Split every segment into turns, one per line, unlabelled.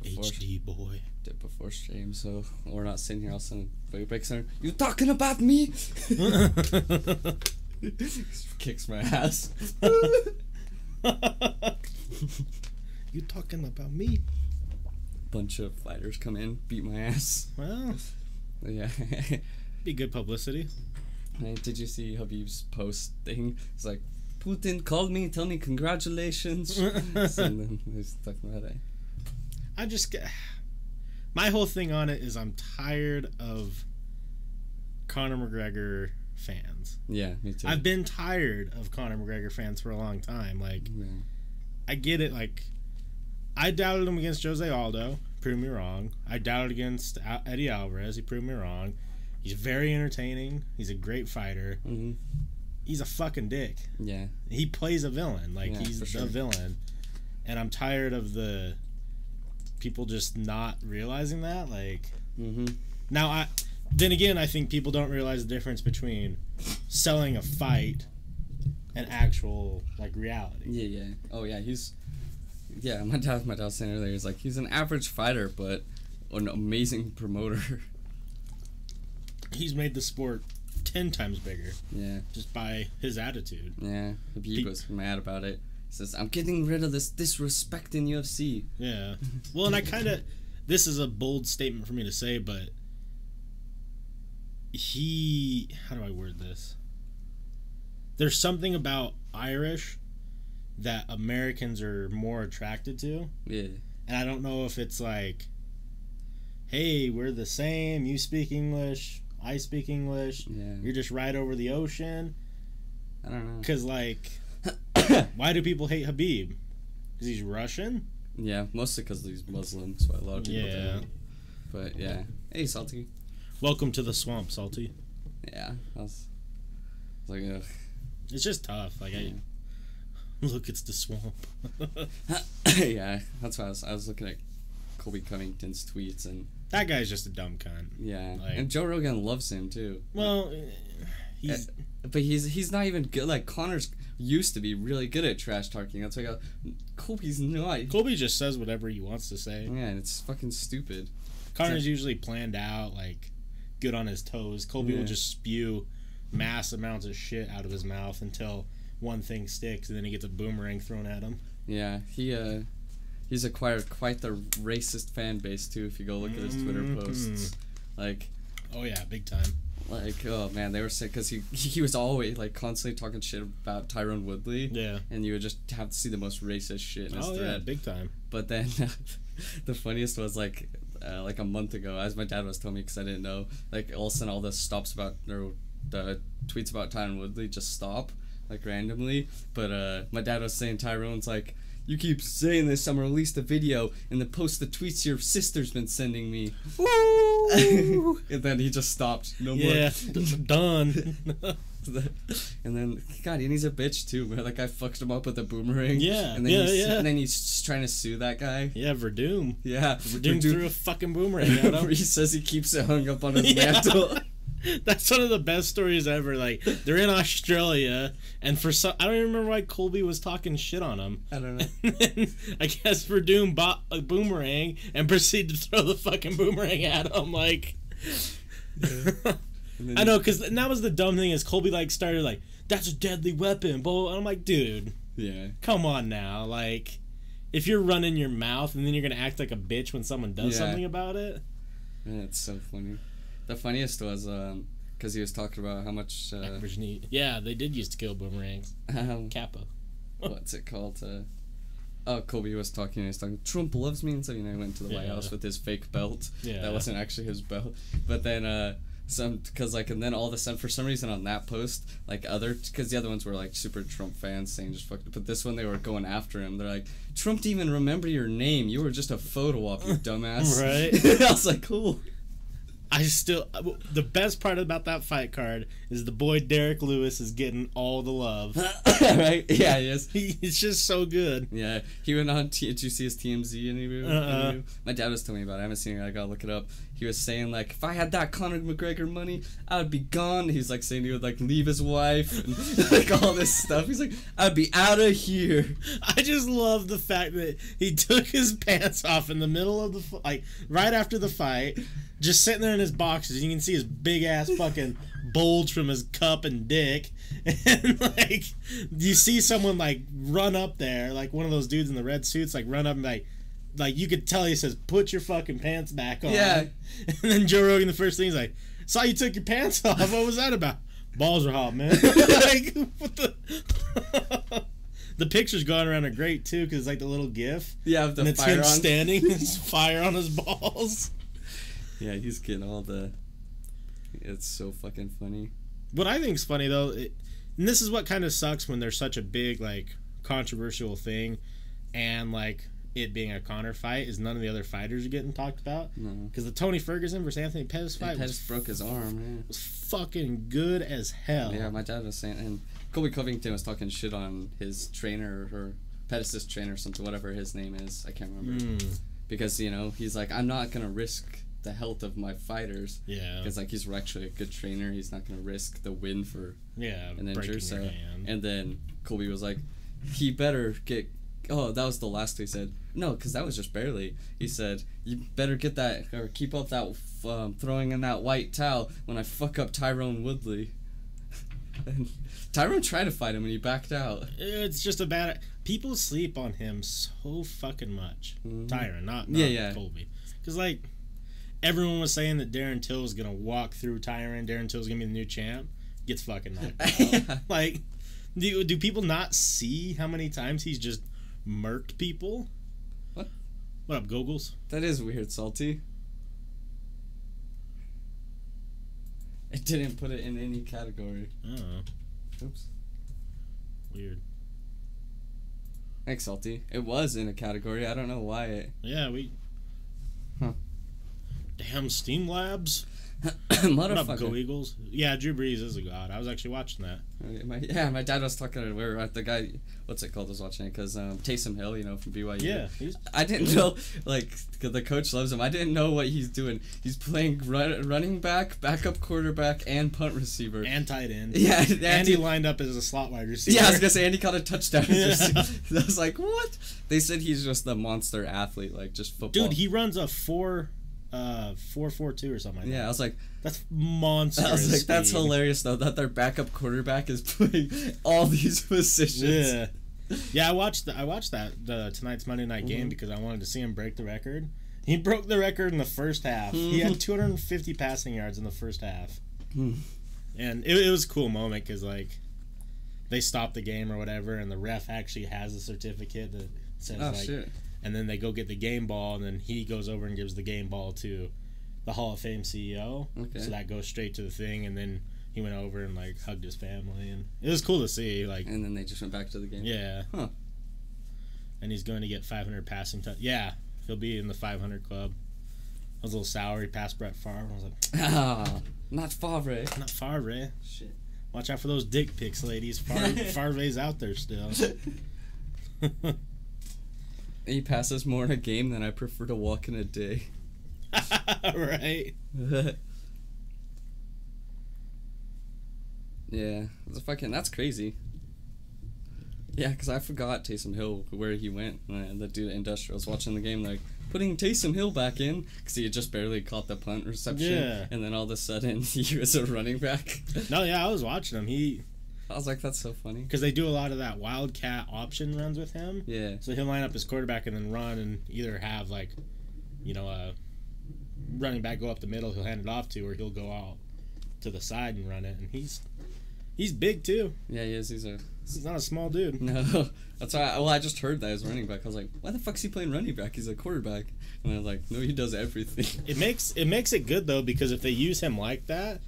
HD boy.
Did before stream, so we're not sitting here all of a sudden. Breaks in. You talking about me? Kicks my ass.
You talking about me?
Bunch of fighters come in, beat my ass.
Well,
yeah.
be good publicity.
Hey, did you see Habib's post thing? It's like, Putin called me, tell me congratulations. So then he's talking about it.
I just get... My whole thing on it is I'm tired of Conor McGregor fans.
Yeah, me too.
I've been tired of Conor McGregor fans for a long time. Like,
yeah.
I get it. Like, I doubted him against Jose Aldo. Proved me wrong. I doubted against Eddie Alvarez. He proved me wrong. He's very entertaining. He's a great fighter.
Mm-hmm.
He's a fucking dick.
Yeah.
He plays a villain. Like,
yeah,
he's the villain. And I'm tired of the people just not realizing that. Like, now, then again, I think people don't realize the difference between selling a fight and actual, like, reality.
Yeah, yeah. Oh, yeah, yeah, my dad was saying earlier, he's like, he's an average fighter, but an amazing promoter.
He's made the sport 10 times bigger. Yeah. Just by his attitude.
Yeah. He was mad about it. He says, I'm getting rid of this disrespect in UFC.
Yeah. Well, and I kind of... This is a bold statement for me to say, but... How do I word this? There's something about Irish that Americans are more attracted to. Yeah. And I don't know if it's like, hey, we're the same. You speak English. I speak English. Yeah. You're just right over the ocean.
I don't know.
Because, like, why do people hate Habib? Because he's Russian?
Yeah, mostly because he's Muslim. That's why a lot of people do. But, yeah. Hey, Salty.
Welcome to the swamp, Salty.
Yeah. I was like, ugh.
It's just tough. Like, look, it's the swamp.
Yeah, that's why I was looking at Colby Covington's tweets, and
that guy's just a dumb cunt.
Yeah, like, and Joe Rogan loves him too.
Well,
but he's not even good. Like, Connor's used to be really good at trash talking. That's why Colby's not.
Colby just says whatever he wants to say.
Yeah, and it's fucking stupid.
Connor's usually planned out, like, good on his toes. Colby will just spew mass amounts of shit out of his mouth until one thing sticks, and then he gets a boomerang thrown at him.
Yeah, he's acquired quite the racist fan base too. If you go look at his Twitter posts, like,
oh yeah, big time.
Like, oh man, they were sick because he was always like constantly talking shit about Tyron Woodley. Yeah, and you would just have to see the most racist shit in his thread.
Yeah, big time.
But then the funniest was like a month ago, as my dad was telling me because I didn't know, like all of a sudden all the stops about or the tweets about Tyron Woodley just stop. Like, randomly, but my dad was saying Tyrone's like, you keep saying this, I'm gonna release the video and then post the tweets your sister's been sending me. Woo! And then he just stopped. No more.
Yeah, done.
And then, God, and he's a bitch too, man. That guy fucked him up with a boomerang.
Yeah,
and then and then he's trying to sue that guy.
Yeah, Verdum.
Yeah.
Verdum threw a fucking boomerang at him.
He says he keeps it hung up on his mantle.
That's one of the best stories ever. Like, they're in Australia, and for some, I don't even remember why Colby was talking shit on him.
I don't know.
And then, I guess Verdum bought a boomerang and proceeded to throw the fucking boomerang at him. Like, I know, because that was the dumb thing is Colby like started like, that's a deadly weapon, blah. And I'm like, dude, come on now. Like, if you're running your mouth and then you're gonna act like a bitch when someone does something about it.
Yeah, it's so funny. The funniest was because he was talking about how much.
Yeah, they did used to kill boomerangs. Kappa.
What's it called? Colby was talking. He was talking. Trump loves me, and so he went to the White House with his fake belt. Yeah, that wasn't actually his belt. But then and then all of a sudden, for some reason, on that post, like because the other ones were like super Trump fans saying just fuck. But this one, they were going after him. They're like, Trump didn't even remember your name. You were just a photo op, you dumbass.
Right.
I was like, cool.
The best part about that fight card is the boy Derek Lewis is getting all the love.
Right? Yeah, he is.
He's just so good.
Yeah. He went on, did you see his TMZ interview? My dad was telling me about it. I haven't seen it. I gotta look it up. he was saying, like, if I had that Conor McGregor money, I would be gone. He's, like, saying he would, like, leave his wife and, like, all this stuff. He's like, I'd be out of here.
I just love the fact that he took his pants off in the middle of the, like, right after the fight, just sitting there in his boxes. You can see his big-ass fucking bulge from his cup and dick. And, like, you see someone, like, run up there, like, one of those dudes in the red suits, like, run up and, like, you could tell he says, put your fucking pants back on.
Yeah.
And then Joe Rogan, the first thing, he's like, saw you took your pants off. What was that about? Balls are hot, man. Like, what the... The pictures going around are great, too, because it's like the little gif.
Yeah, with the
and it's
fire
him
on.
standing, there's fire on his balls.
Yeah, he's getting all the... It's so fucking funny.
What I think's funny, though, and this is what kind of sucks when there's such a big, like, controversial thing, and, like... it being a Conor fight is none of the other fighters are getting talked about.
No.
Because the Tony Ferguson versus Anthony Pettis fight
Pettis broke his arm. Yeah.
Was fucking good as hell.
Yeah, my dad was saying, and Colby Covington was talking shit on his trainer or Pettis' trainer or something, whatever his name is. I can't remember. Because, you know, he's like, I'm not gonna risk the health of my fighters. Yeah. Because, like, he's actually a good trainer. He's not gonna risk the win for an injury. So, and then Colby was like, he better get. Oh, that was the last he said. No, because that was just barely. He said, you better get that, or keep up that throwing in that white towel when I fuck up Tyrone Woodley. And Tyrone tried to fight him and he backed out.
It's just a bad... People sleep on him so fucking much. Tyrone, not Colby. Because, like, everyone was saying that Darren Till was going to walk through Tyrone. Darren Till's going to be the new champ. Gets fucking knocked out. Yeah. Like, do people not see how many times he's just... murked people? What up, Googles?
That is weird, Salty. It didn't put it in any category.
Oh.
Oops.
Weird.
Thanks, Salty. It was in a category. I don't know why it...
Yeah, we...
Huh.
Damn Steam Labs.
What
up, Go Eagles? Yeah, Drew Brees is a god. I was actually watching that.
My dad was talking to where the guy, what's it called, was watching it, because Taysom Hill, you know, from BYU.
Yeah.
I didn't know, like, the coach loves him. I didn't know what he's doing. He's playing running back, backup quarterback, and punt receiver.
And tight end.
Yeah.
And he lined up as a slot wide receiver.
Yeah, I was going to say, and he caught a touchdown. Yeah. I was like, what? They said he's just a monster athlete, like, just football.
Dude, he runs a 4.42 or something like that.
Yeah, I was like,
that's monstrous.
I was like, that's hilarious though that their backup quarterback is playing all these positions.
Yeah, I watched the tonight's Monday night game because I wanted to see him break the record. He broke the record in the first half. He had 250 passing yards in the first half. And it was a cool moment because, like, they stopped the game or whatever, and the ref actually has a certificate that says,
shit.
And then they go get the game ball, and then he goes over and gives the game ball to the Hall of Fame CEO. Okay. So that goes straight to the thing, and then he went over and, like, hugged his family, and it was cool to see. Like,
and then they just went back to the game.
Yeah.
Huh.
And he's going to get 500 passing touch. Yeah, he'll be in the 500 club. I was a little sour. He passed Brett Favre. I was like,
not Favre.
Not Favre.
Shit.
Watch out for those dick pics, ladies. Favre's out there still.
He passes more in a game than I prefer to walk in a day.
Right.
Yeah, that's crazy. Yeah, because I forgot Taysom Hill, where he went. The dude at Industrial was watching the game, like, putting Taysom Hill back in, because he had just barely caught the punt reception. Yeah. And then all of a sudden, he was a running back.
No, yeah, I was watching him.
I was like, that's so funny.
Because they do a lot of that wildcat option runs with him.
Yeah.
So he'll line up his quarterback and then run and either have, like, you know, a running back go up the middle he'll hand it off to, or he'll go out to the side and run it. And he's big, too.
Yeah, he is.
He's not a small dude.
No. That's why, I just heard that as running back. I was like, why the fuck's he playing running back? He's a quarterback. And I was like, no, he does everything.
It makes it good, though, because if they use him like that,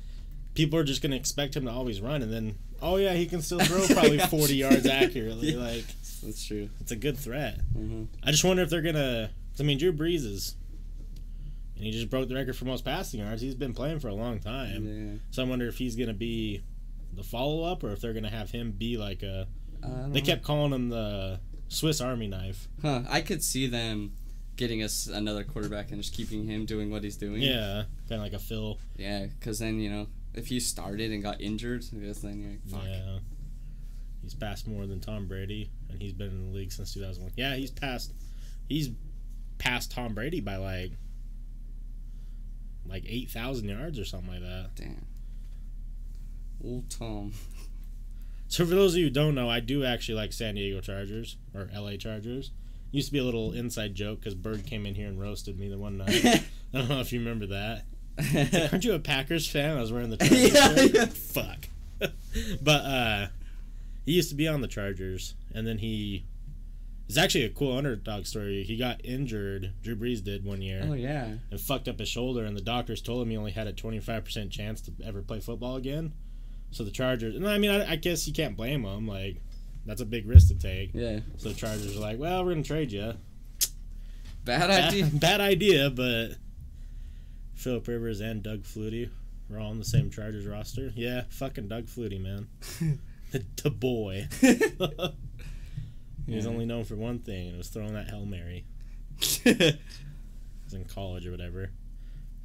people are just going to expect him to always run, and then, oh yeah, he can still throw probably 40 yards accurately. Yeah, like,
that's true.
It's a good threat. I just wonder if they're going to... I mean, Drew Brees is... And he just broke the record for most passing yards. He's been playing for a long time.
Yeah.
So I wonder if he's going to be the follow-up, or if they're going to have him be like they kept calling him the Swiss Army knife.
Huh. I could see them getting us another quarterback and just keeping him doing what he's doing.
Yeah, kind of like a Phil.
Yeah, because then, you know, if you started and got injured, I guess then you're like, fuck.
Yeah. He's passed more than Tom Brady, and he's been in the league since 2001. Yeah, he's passed Tom Brady by like 8,000 yards or something like that.
Damn. Old Tom.
So for those of you who don't know, I do actually like San Diego Chargers, or LA Chargers. Used to be a little inside joke because Bird came in here and roasted me the one night. I don't know if you remember that. Like, aren't you a Packers fan? I was wearing the Chargers shirt.
Yeah.
Fuck. But he used to be on the Chargers, and then it's actually a cool underdog story. He got injured, Drew Brees did one year.
Oh, yeah.
And fucked up his shoulder, and the doctors told him he only had a 25% chance to ever play football again. So the Chargers, and I mean, I guess you can't blame them. Like, that's a big risk to take.
Yeah.
So the Chargers are like, well, we're going to trade you.
Bad idea.
Bad idea, but Philip Rivers and Doug Flutie were all on the same Chargers roster. Yeah, fucking Doug Flutie, man. the boy. He was only known for one thing, and it was throwing that Hail Mary. It was in college or whatever.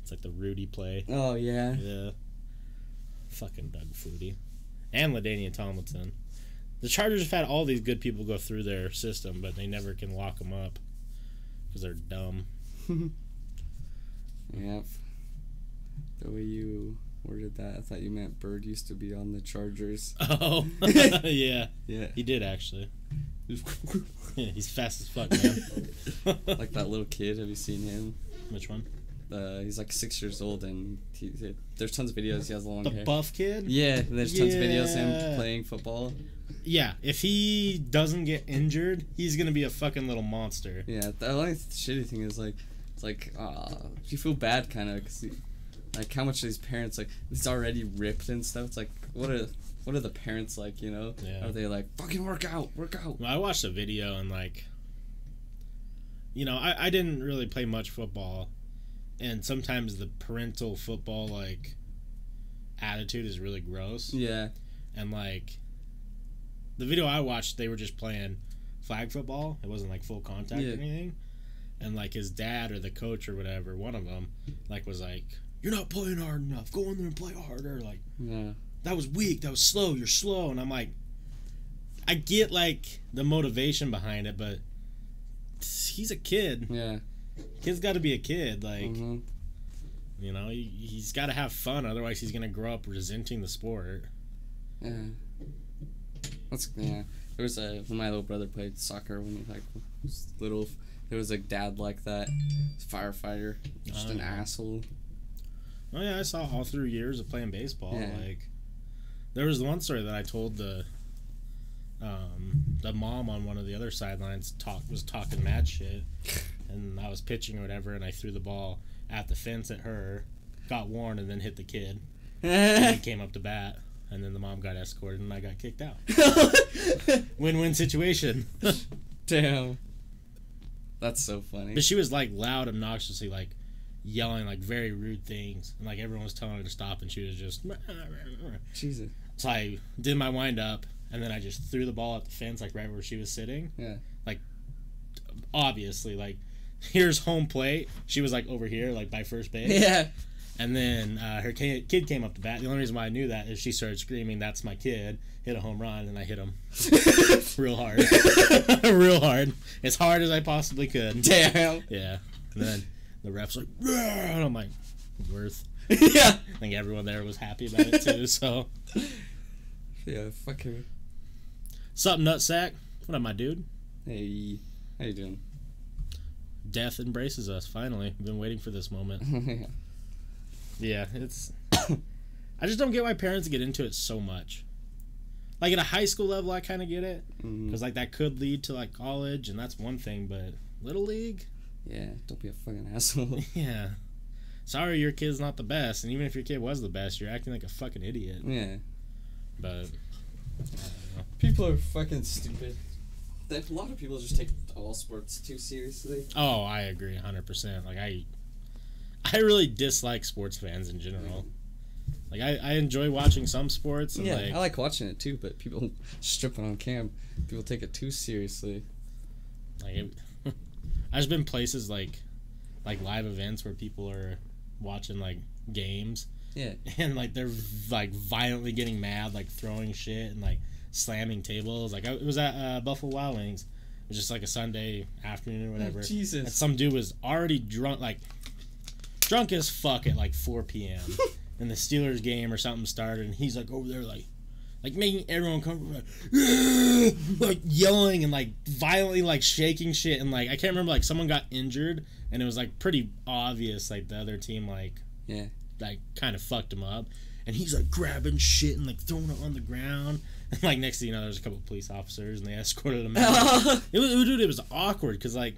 It's like the Rudy play.
Oh, yeah.
Yeah. Fucking Doug Flutie. And LaDainian Tomlinson. The Chargers have had all these good people go through their system, but they never can lock them up because they're dumb.
Yep. The way you worded that, I thought you meant Bird used to be on the Chargers.
Oh, yeah.
Yeah.
He did, actually. Yeah, he's fast as fuck, man.
Like that little kid, have you seen him?
Which one?
He's like 6 years old, and there's tons of videos. He has long hair.
The buff kid?
Yeah, there's tons of videos of him playing football.
Yeah, if he doesn't get injured, he's gonna be a fucking little monster.
Yeah, the only shitty thing is like, it's like, you feel bad kind of, cause like how much these parents, like, he's already ripped and stuff. It's like, what are the parents like, you know?
Yeah.
Are they like, fucking work out?
Well, I watched a video and like, you know, I didn't really play much football, and sometimes the parental football like attitude is really gross.
Yeah.
And like, the video I watched, they were just playing flag football. It wasn't like full contact or anything. And like his dad or the coach or whatever, one of them, like was like, "You're not playing hard enough. Go in there and play harder." Like,
yeah.
That was weak. That was slow. You're slow. And I'm like, I get like the motivation behind it, but he's a kid.
Yeah.
Kid's got to be a kid. Like,
Mm-hmm.
you know, he's got to have fun. Otherwise, he's gonna grow up resenting the sport.
Yeah. Yeah. There was when my little brother played soccer when he like was little. There was a dad like that, firefighter, just an asshole.
Oh yeah, I saw all through years of playing baseball.
Yeah.
Like, there was one story that I told the mom on one of the other sidelines was talking mad shit, and I was pitching or whatever, and I threw the ball at the fence at her, got warned, and then hit the kid. And he came up to bat. And then the mom got escorted, and I got kicked out. Win-win situation.
Damn. That's so funny.
But she was, like, loud, obnoxiously, like, yelling, like, very rude things. And, like, everyone was telling her to stop, and she was just...
Jesus.
So I did my wind-up, and then I just threw the ball at the fence, like, right where she was sitting.
Yeah.
Like, obviously, like, here's home plate. She was, like, over here, like, by first base.
Yeah.
And then her kid came up to bat. The only reason why I knew that is she started screaming, "That's my kid," hit a home run, and I hit him real hard. Real hard. As hard as I possibly could.
Damn.
Yeah. And then the ref's like, "Rah!" And I'm like, worth.
Yeah.
I think everyone there was happy about it, too, so.
Yeah, fuck her.
Sup, nutsack? What up, my dude?
Hey. How you doing?
Death embraces us, finally. We've been waiting for this moment. Yeah, it's... I just don't get why parents get into it so much. Like, at a high school level, I kind of get it. Because, like, that could lead to, like, college, and that's one thing, but Little League?
Yeah, don't be a fucking asshole.
Yeah. Sorry your kid's not the best, and even if your kid was the best, you're acting like a fucking idiot.
Yeah.
But, I don't know.
People are fucking stupid. A lot of people just take all sports too seriously.
Oh, I agree 100%. Like, I really dislike sports fans in general. Like, I enjoy watching some sports. And
yeah,
like,
I like watching it too, but people stripping on cam. People take it too seriously.
Like, I've been places like live events where people are watching like games.
Yeah.
And like they're like violently getting mad, like throwing shit and like slamming tables. Like it was at Buffalo Wild Wings. It was just like a Sunday afternoon or whatever.
Oh, Jesus.
And some dude was already drunk as fuck at like 4 p.m. and the Steelers game or something started, and he's like over there like making everyone come like yelling and like violently like shaking shit, and like I can't remember, like someone got injured and it was like pretty obvious like the other team like kind of fucked him up, and he's like grabbing shit and like throwing it on the ground, and like next thing you know there's a couple of police officers and they escorted him out. It was awkward because like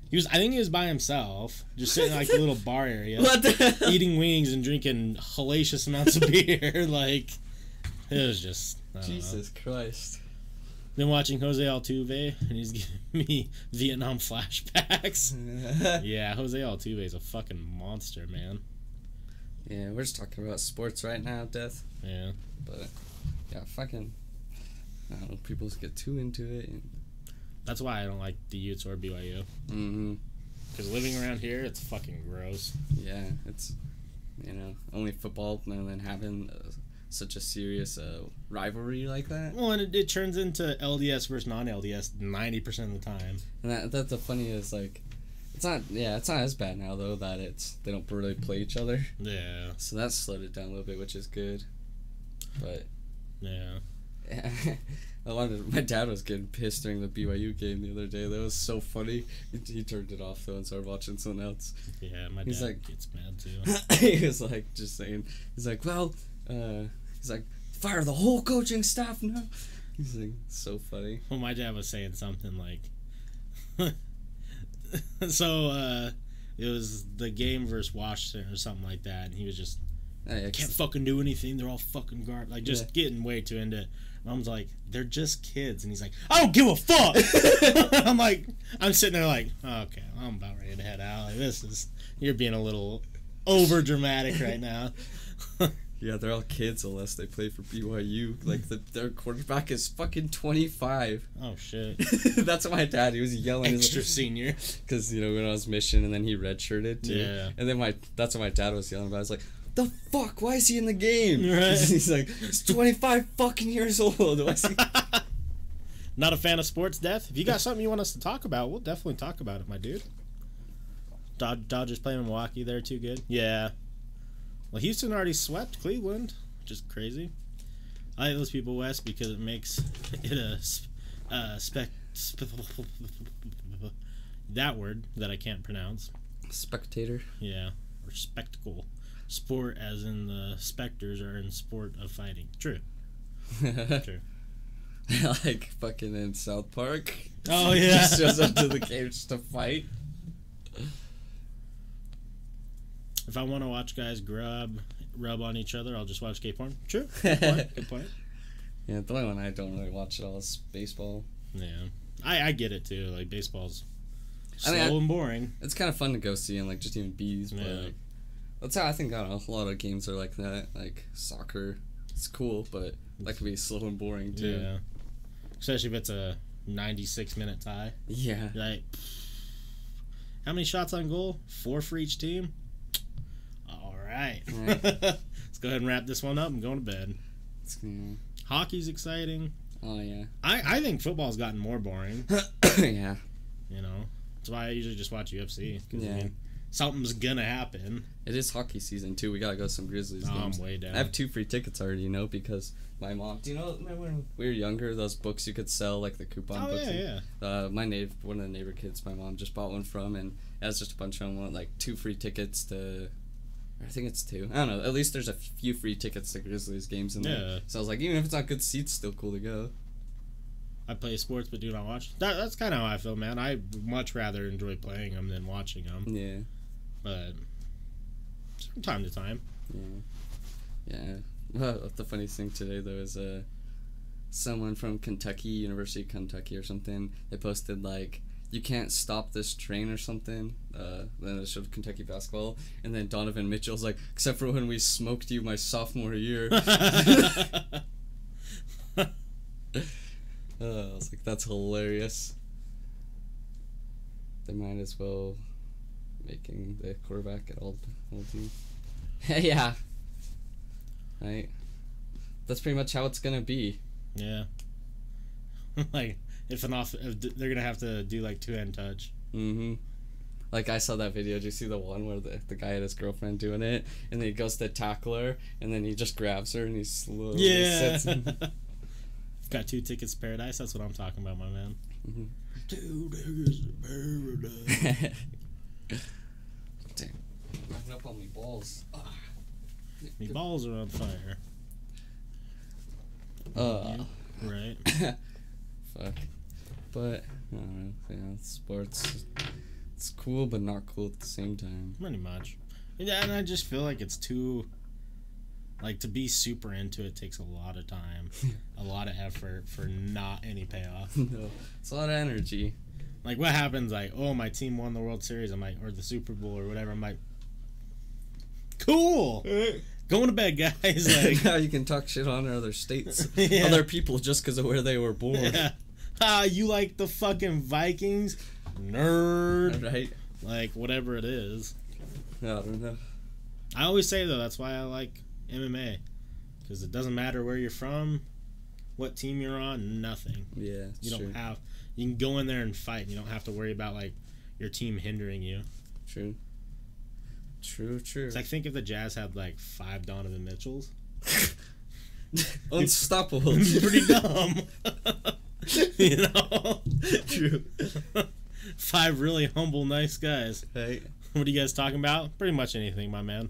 I think he was by himself, just sitting in like a little bar area, eating wings and drinking hellacious amounts of beer. Like, it was just
Jesus Christ.
Been watching Jose Altuve, and he's giving me Vietnam flashbacks. Yeah, Jose Altuve is a fucking monster, man.
Yeah, we're just talking about sports right now, Death.
Yeah.
But, yeah, fucking, I don't know, people just get too into it. And
that's why I don't like the Utes or BYU.
Mm-hmm.
Because living around here, it's fucking gross.
Yeah, it's, only football and then having such a serious rivalry like that.
Well, and it turns into LDS versus non-LDS 90% of the time.
And that's the funny is, like, it's not as bad now, though, that they don't really play each other.
Yeah.
So that slowed it down a little bit, which is good. But,
yeah.
My dad was getting pissed during the BYU game the other day. That was so funny. He turned it off, though, and started watching something else.
Yeah, my dad gets mad, too.
He was, like, just saying, he's like, well, he's like, fire the whole coaching staff now. He's like, so funny.
Well, my dad was saying something like, so, it was the game versus Washington or something like that, and he was just, can't fucking do anything, they're all fucking garbage, like, just getting way too into it. Mom's like, they're just kids, and he's like, I don't give a fuck. I'm sitting there like, okay, I'm about ready to head out. Like, you're being a little over dramatic right now.
Yeah, they're all kids unless they play for BYU. Like, their quarterback is fucking 25.
Oh, shit.
That's what my dad, he was yelling.
Extra senior.
Because, when I was mission, and then he redshirted, too. Yeah. And then that's what my dad was yelling about. I was like, the fuck? Why is he in the game? Right. He's like, he's 25 fucking years old. Why is he...
Not a fan of sports, Death? If you got something you want us to talk about, we'll definitely talk about it, my dude. Dodgers playing in Milwaukee, they're too good. Yeah. Well, Houston already swept Cleveland, which is crazy. I like those people, West, because it makes it that word that I can't pronounce.
Spectator?
Yeah. Or spectacle. Sport as in the specters are in sport of fighting. True. True.
Like fucking in South Park.
Oh, yeah.
Just shows up to the cage to fight.
If I want to watch guys rub on each other, I'll just watch gay porn. True. Good point. Good point.
Yeah, the only one I don't really watch at all is baseball.
Yeah. I get it, too. Like, baseball's slow and boring.
It's kind of fun to go see and, like, just even bees. But, like, that's how I think, I don't know, a lot of games are like that. Like, soccer, it's cool, but that can be slow and boring, too.
Yeah. Especially if it's a 96-minute tie.
Yeah.
Like, how many shots on goal? 4 for each team? All right. Let's go ahead and wrap this one up and go to bed. Hockey's exciting.
Oh, yeah.
I think football's gotten more boring.
Yeah.
That's why I usually just watch UFC. Yeah. I mean, something's gonna happen.
It is hockey season, too. We gotta go to some Grizzlies games.
I'm way down.
I have 2 free tickets already, because my mom... Do you know, remember when we were younger, those books you could sell, like the coupon books?
Yeah.
One of the neighbor kids, my mom just bought one from, and it has just a bunch of them, like 2 free tickets to... I think it's 2. I don't know. At least there's a few free tickets to Grizzlies games in there. Yeah. So I was like, even if it's not good seats, still cool to go.
I play sports but do not watch. That's kind of how I feel, man. I much rather enjoy playing them than watching them.
Yeah.
But from time to time.
Yeah. Well, the funniest thing today, though, is someone from Kentucky, University of Kentucky or something, they posted, like, you can't stop this train or something. Then it showed Kentucky basketball. And then Donovan Mitchell's like, except for when we smoked you my sophomore year. I was like, that's hilarious. they might as well making the quarterback at all teams. Yeah. Right. That's pretty much how it's gonna be.
Yeah. Like if they're gonna have to do like 2-hand touch.
Mm-hmm. Like I saw that video. Did you see the one where the guy had his girlfriend doing it, and then he goes to tackle her, and then he just grabs her and he slowly sits.
Got 2 tickets to paradise. That's what I'm talking about, my man.
Mm-hmm.
2 tickets to paradise.
Damn, knocking up on me balls.
Me balls are on fire. Right.
Fuck. But I don't know. Yeah, sports. It's cool, but not cool at the same time.
Pretty much. Yeah, and I just feel like it's too. Like, to be super into it takes a lot of time, a lot of effort for not any payoff.
No, it's a lot of energy.
Like, what happens? Like, oh, my team won the World Series, I'm like, or the Super Bowl or whatever. I'm like, cool. Going to bed, guys. Like,
now you can talk shit on other states, other people just because of where they were born.
Yeah. You like the fucking Vikings? Nerd.
Right.
Like, whatever it is.
I don't know.
I always say, though, that's why I like MMA, because it doesn't matter where you're from, what team you're on, nothing.
Yeah,
you can go in there and fight, and you don't have to worry about like your team hindering you.
True.
It's like, think if the Jazz had like 5 Donovan Mitchells.
Unstoppable.
It's pretty dumb. You know.
True.
5 really humble, nice guys.
Right.
What are you guys talking about? Pretty much anything, my man.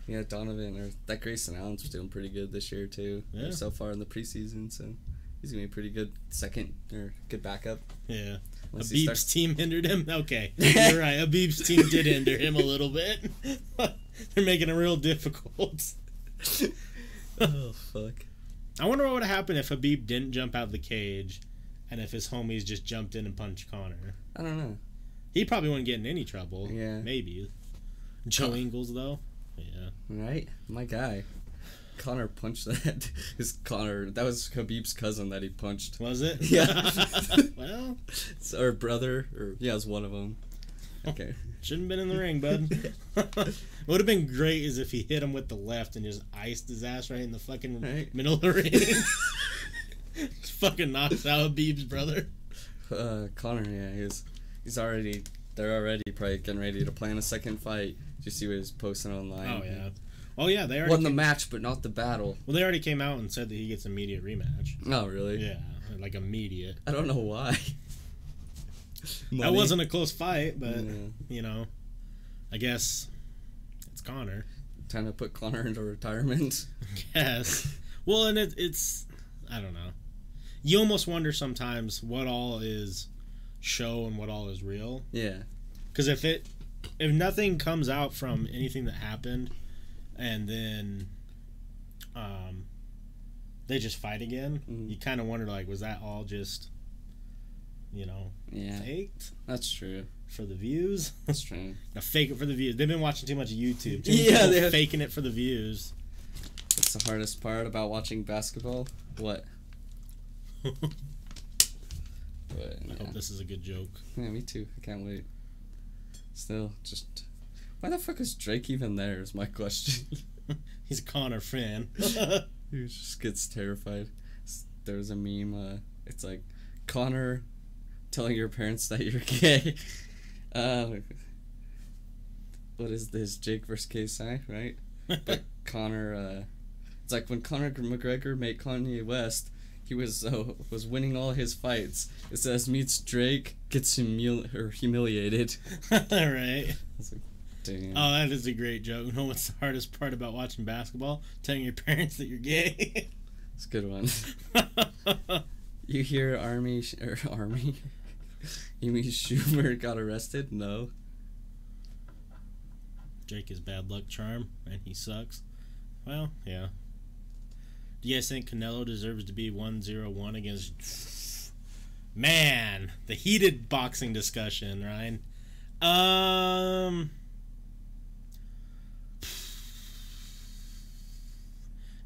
Yeah, Donovan, or that Grayson Allen's doing pretty good this year too.
Yeah.
So far in the preseason, so he's gonna be a pretty good second or good backup.
Yeah.
Once
Habib's team hindered him. Okay, you're right. Habib's team did hinder him a little bit. They're making it real difficult.
Oh fuck!
I wonder what would have happened if Habib didn't jump out of the cage, and if his homies just jumped in and punched Connor.
I don't know.
He probably wouldn't get in any trouble.
Yeah.
Maybe. Joe Ingles though. Yeah.
Right? My guy. Connor punched that. That was Habib's cousin that he punched.
Was it?
Yeah.
Well.
It's our brother, it was one of them. Okay.
Shouldn't have been in the ring, bud. What would have been great is if he hit him with the left and just iced his ass right in the fucking middle of the ring. Just fucking knocks out Habib's brother.
Connor, yeah, they're already probably getting ready to plan a second fight. Did you see what he was posting online?
Oh yeah, they already
won the match, but not the battle.
Well, they already came out and said that he gets immediate rematch.
Oh, really?
Yeah, like immediate.
I don't know why.
That wasn't a close fight, but you know, I guess it's Connor.
Time to put Connor into retirement.
Yes. Well, and it's I don't know. You almost wonder sometimes what all is show and what all is real.
Yeah.
Because if nothing comes out from anything that happened, and then they just fight again, you kind of wonder, like, was that all just, you know, faked?
That's true.
For the views?
That's true.
Now, fake it for the views. They've been watching too much YouTube. They're faking it for the views.
That's the hardest part about watching basketball. What? But,
I hope this is a good joke.
Yeah, me too. I can't wait. Still, just... Why the fuck is Drake even there is my question.
He's a Connor fan.
He just gets terrified. There's a meme, it's like, Connor telling your parents that you're gay. What is this? Jake versus KSI, right? But Connor, it's like when Conor McGregor made Kanye West, he was winning all his fights. It says meets Drake, gets humiliated.
Right.
I was like, damn.
Oh, that is a great joke. You know what's the hardest part about watching basketball? Telling your parents that you're gay.
It's a good one. You hear Amy Schumer got arrested? No.
Drake is bad luck charm, and he sucks. Well, yeah. Do you guys think Canelo deserves to be 1-0-1 against... Man, the heated boxing discussion, Ryan.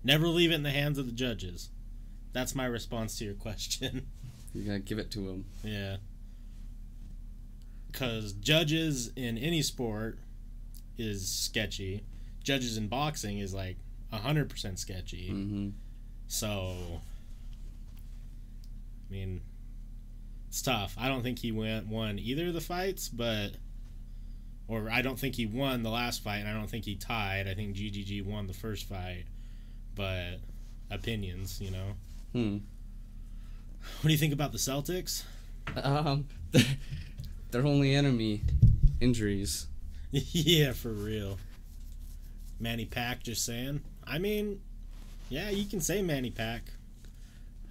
Never leave it in the hands of the judges. That's my response to your question.
You gotta give it to him.
Yeah. Because judges in any sport is sketchy. Judges in boxing is like 100% sketchy.
Mm-hmm.
So, I mean, it's tough. I don't think he won either of the fights, or I don't think he won the last fight, and I don't think he tied. I think GGG won the first fight, but opinions, you know. What do you think about the Celtics?
Their only enemy, injuries.
Yeah, for real. Manny Pac, just saying. I mean, yeah, you can say Manny Pac.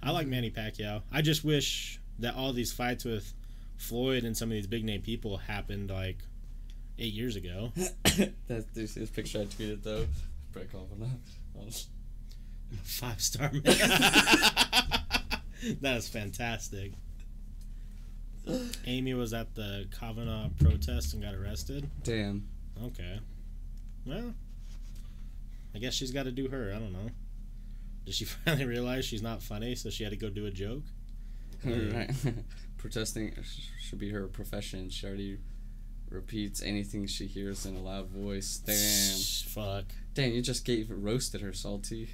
I like Manny Pacquiao. I just wish that all these fights with Floyd and some of these big name people happened like 8 years ago.
There's this picture I tweeted though. Brett Kavanaugh.
5-star man. That is fantastic. Amy was at the Kavanaugh protest and got arrested.
Damn.
Okay. Well, I guess she's got to do her. I don't know. Did she finally realize she's not funny, so she had to go do a joke?
Right. Protesting should be her profession. She already repeats anything she hears in a loud voice. Damn.
Fuck.
Damn, you just roasted her, Salty.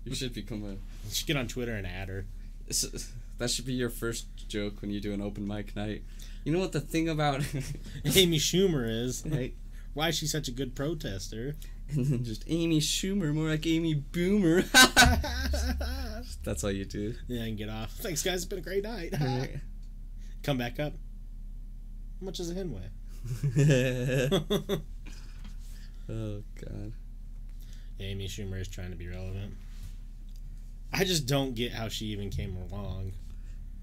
You should become a...
You should get on Twitter and add her.
That should be your first joke when you do an open mic night. You know what the thing about
Amy Schumer is?
Right.
Why is she such a good protester?
And then just Amy Schumer, more like Amy Boomer. That's all you do.
Yeah, and get off. Thanks, guys. It's been a great night.
Right.
Come back up. How much does a hen weigh?
Oh, God.
Amy Schumer is trying to be relevant. I just don't get how she even came along.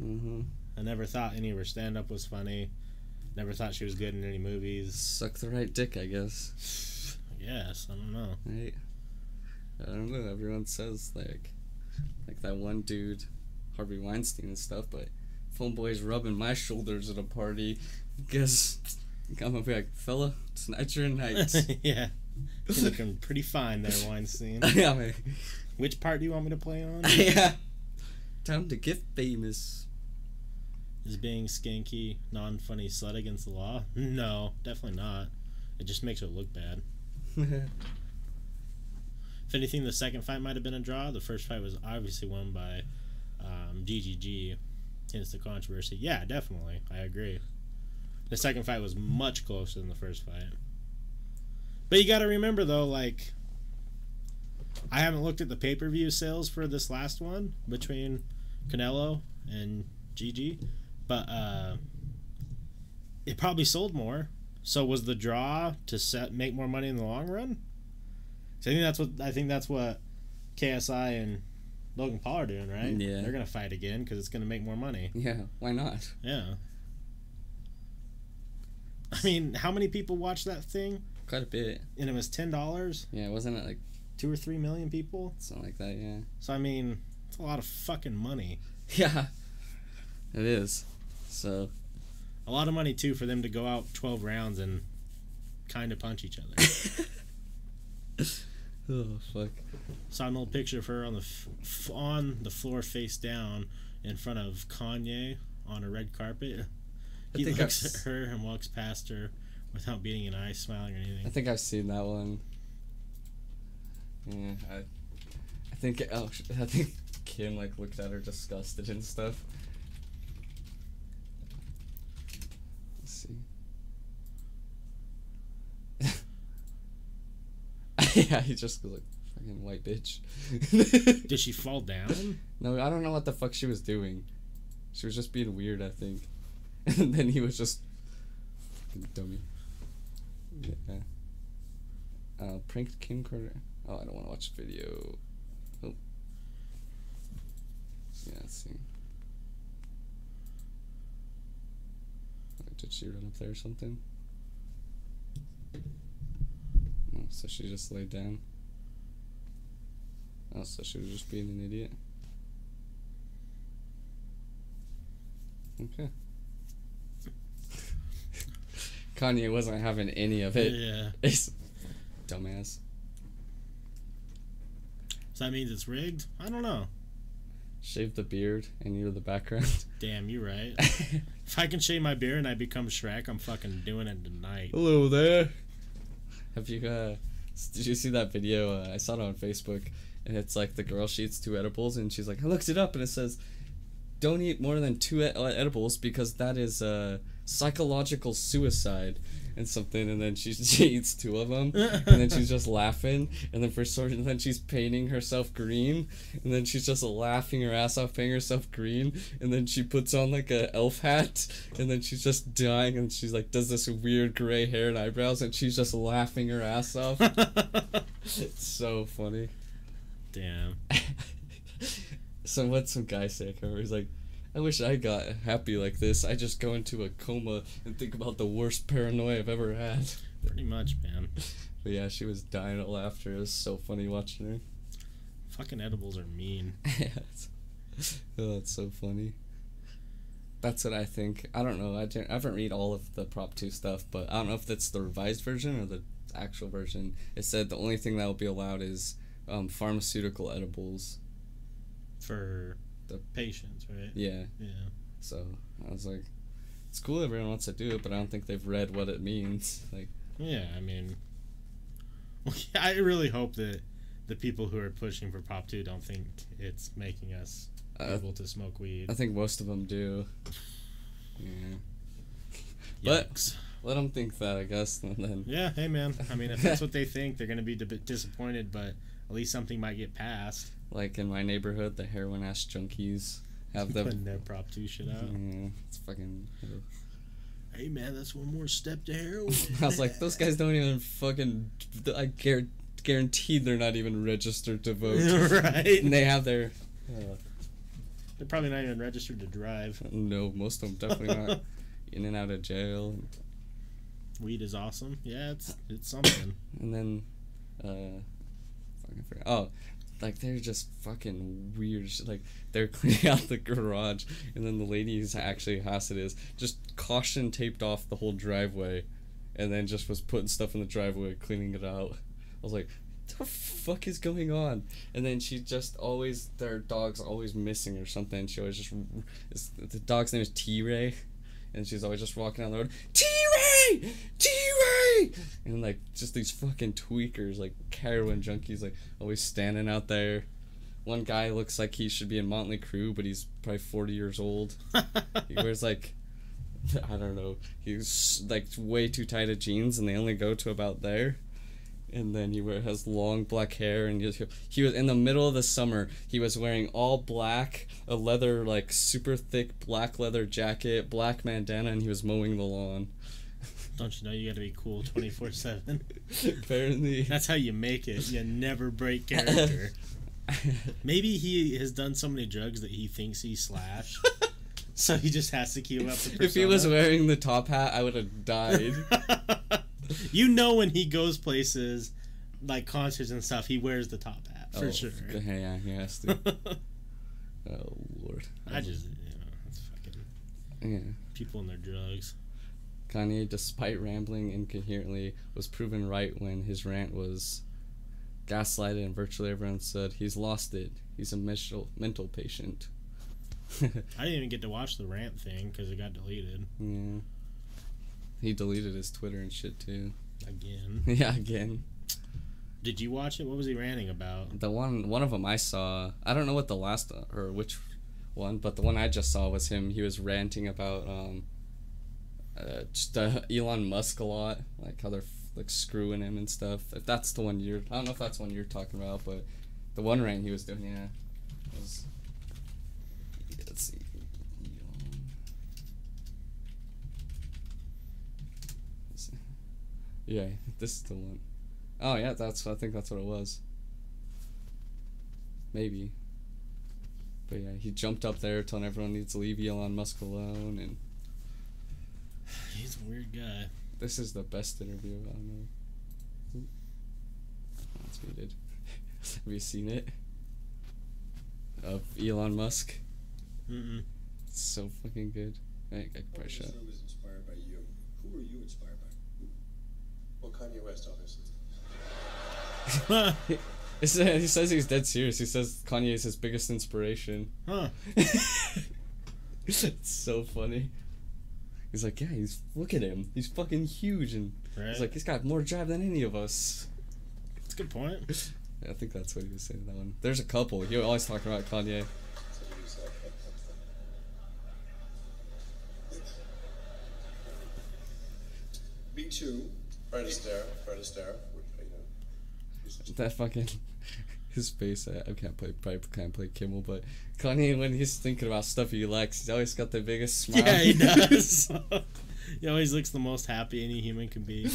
Mm-hmm.
I never thought any of her stand-up was funny. Never thought she was good in any movies.
Suck the right dick, I guess.
Yes, I don't know.
Right? I don't know. Everyone says, like that one dude, Harvey Weinstein and stuff, but phone boy's rubbing my shoulders at a party. Guess I'm gonna be like, fella, tonight's your night.
Yeah. You're looking pretty fine there, Weinstein.
Yeah, man.
Which part do you want me to play on?
Yeah. Time to get famous.
Is being skanky, non-funny slut against the law? No, definitely not. It just makes her look bad. If anything, the second fight might have been a draw. The first fight was obviously won by GGG. Hence the controversy. Yeah, definitely. I agree. The second fight was much closer than the first fight. But you gotta remember, though, like, I haven't looked at the pay-per-view sales for this last one between Canelo and GG, but it probably sold more. So was the draw to make more money in the long run? So I think that's what KSI and Logan Paul are doing, right?
Yeah.
They're gonna fight again because it's gonna make more money.
Yeah, why not?
Yeah. I mean, how many people watched that thing?
Quite a bit.
And it was $10.
Yeah, wasn't it like
2 or 3 million people?
Something like that, yeah.
So I mean, it's a lot of fucking money.
Yeah, it is. So
a lot of money too for them to go out 12 rounds and kind of punch each other.
Oh fuck!
Saw an old picture of her on the floor face down in front of Kanye on a red carpet. He looks at her and walks past her without beating an eye, smiling or anything.
I think I've seen that one. Yeah, I think Kim like looked at her disgusted and stuff. Let's see. Yeah, he just goes like, fucking white bitch.
Did she fall down?
No, I don't know what the fuck she was doing. She was just being weird, I think. And then he was just fucking dummy. Yeah. Pranked Kim Carter. Oh, I don't want to watch the video. Oh. Yeah, let's see. Did she run up there or something? Oh, so she just laid down. Oh, so she was just being an idiot. Okay. Kanye wasn't having any of it.
Yeah.
It's dumbass.
So that means it's rigged? I don't know.
Shave the beard and you're the background.
Damn, you're right. If I can shave my beard and I become Shrek, I'm fucking doing it tonight.
Hello there. Have you, did you see that video? I saw it on Facebook, and it's like the girl, she eats 2 edibles, and she's like, I looked it up, and it says, don't eat more than 2 edibles because that is psychological suicide and something. And then she eats 2 of them, and then she's just laughing, and then she's painting herself green, and then she's just laughing her ass off, painting herself green, and then she puts on like a elf hat, and then she's just dying, and she's like does this weird gray hair and eyebrows, and she's just laughing her ass off. It's so funny.
Damn.
So what's some guy say? He's like, I wish I got happy like this. I just go into a coma and think about the worst paranoia I've ever had.
Pretty much, man.
But yeah, she was dying of laughter. It was so funny watching her.
Fucking edibles are mean.
Oh, that's so funny. That's what I think. I don't know. I haven't read all of the Prop 2 stuff, but I don't know if that's the revised version or the actual version. It said the only thing that will be allowed is pharmaceutical edibles.
For the patients, right?
Yeah.
Yeah.
So I was like, it's cool everyone wants to do it, but I don't think they've read what it means. Like,
yeah, I mean, I really hope that the people who are pushing for Prop 2 don't think it's making us able to smoke weed.
I think most of them do. Yeah.
Yikes.
But let them think that, I guess. And then
yeah, hey man. I mean, if that's what they think, they're gonna be disappointed, but at least something might get passed.
Like in my neighborhood, the heroin ass junkies have them
putting their Prop 2 shit out.
Yeah, it's fucking.
Hey man, that's one more step to heroin.
I was like, those guys don't even fucking. I guaranteed they're not even registered to vote.
Right.
And they have their.
They're probably not even registered to drive.
No, most of them definitely not. In and out of jail.
Weed is awesome. Yeah, it's something.
And then, fucking forgot. Oh, like they're just fucking weird. Like they're cleaning out the garage, and then the lady who's actually house it is just caution taped off the whole driveway, and then just was putting stuff in the driveway, cleaning it out. I was like, the fuck is going on? And then she just always, their dog's always missing or something. She always just, the dog's name is T-Ray, and she's always just walking down the road, T-Ray! T-Ray! And like, just these fucking tweakers, like heroin junkies, like always standing out there. One guy looks like he should be in Motley Crue, but he's probably 40 years old. He wears like, I don't know, he's like way too tight of jeans, and they only go to about there. And then has long black hair, and he was in the middle of the summer. He was wearing all black, a leather, like super thick black leather jacket, black bandana, and he was mowing the lawn.
Don't you know you gotta be cool 24/7?
Apparently,
that's how you make it. You never break character. Maybe he has done so many drugs that he thinks he's Slash, so he just has to keep up the persona.
If he was wearing the top hat, I would have died.
You know, when he goes places like concerts and stuff, he wears the top hat for sure.
Yeah, he has to. Oh Lord!
I just, it's fucking people and their drugs.
Kanye, despite rambling incoherently, was proven right when his rant was gaslighted, and virtually everyone said he's lost it. He's a mental patient.
I didn't even get to watch the rant thing because it got deleted.
Yeah. He deleted his Twitter and shit too.
Again.
Yeah, again.
Did you watch it? What was he ranting about?
The one of them I saw, I don't know what the last or which one, but the one I just saw was him. He was ranting about just Elon Musk a lot, like how they're like screwing him and stuff. If that's the one I don't know if that's the one you're talking about, but the one rant he was doing, was, let's see. Yeah, this is the one. Oh yeah, I think that's what it was. Maybe. But yeah, he jumped up there telling everyone needs to leave Elon Musk alone, and
he's a weird guy.
This is the best interview. I don't know. Oh, it's muted. Have you seen it? Of Elon Musk?
Mm-mm.
It's so fucking good. I could probably show it.
Was inspired by you. Who were you inspired by? Well, Kanye West, obviously.
He says he's dead serious. He says Kanye is his biggest inspiration.
Huh.
It's so funny. He's like, yeah, look at him. He's fucking huge, and he's like, he's got more drive than any of us.
That's a good point.
Yeah, I think that's what he was saying, that one. There's a couple. He always talking about Kanye.
Me too. Fred Astaire.
That fucking... His face, I probably can't play Kimmel, but Kanye, when he's thinking about stuff he likes, he's always got the biggest smile.
Yeah, he does. He always looks the most happy any human can be.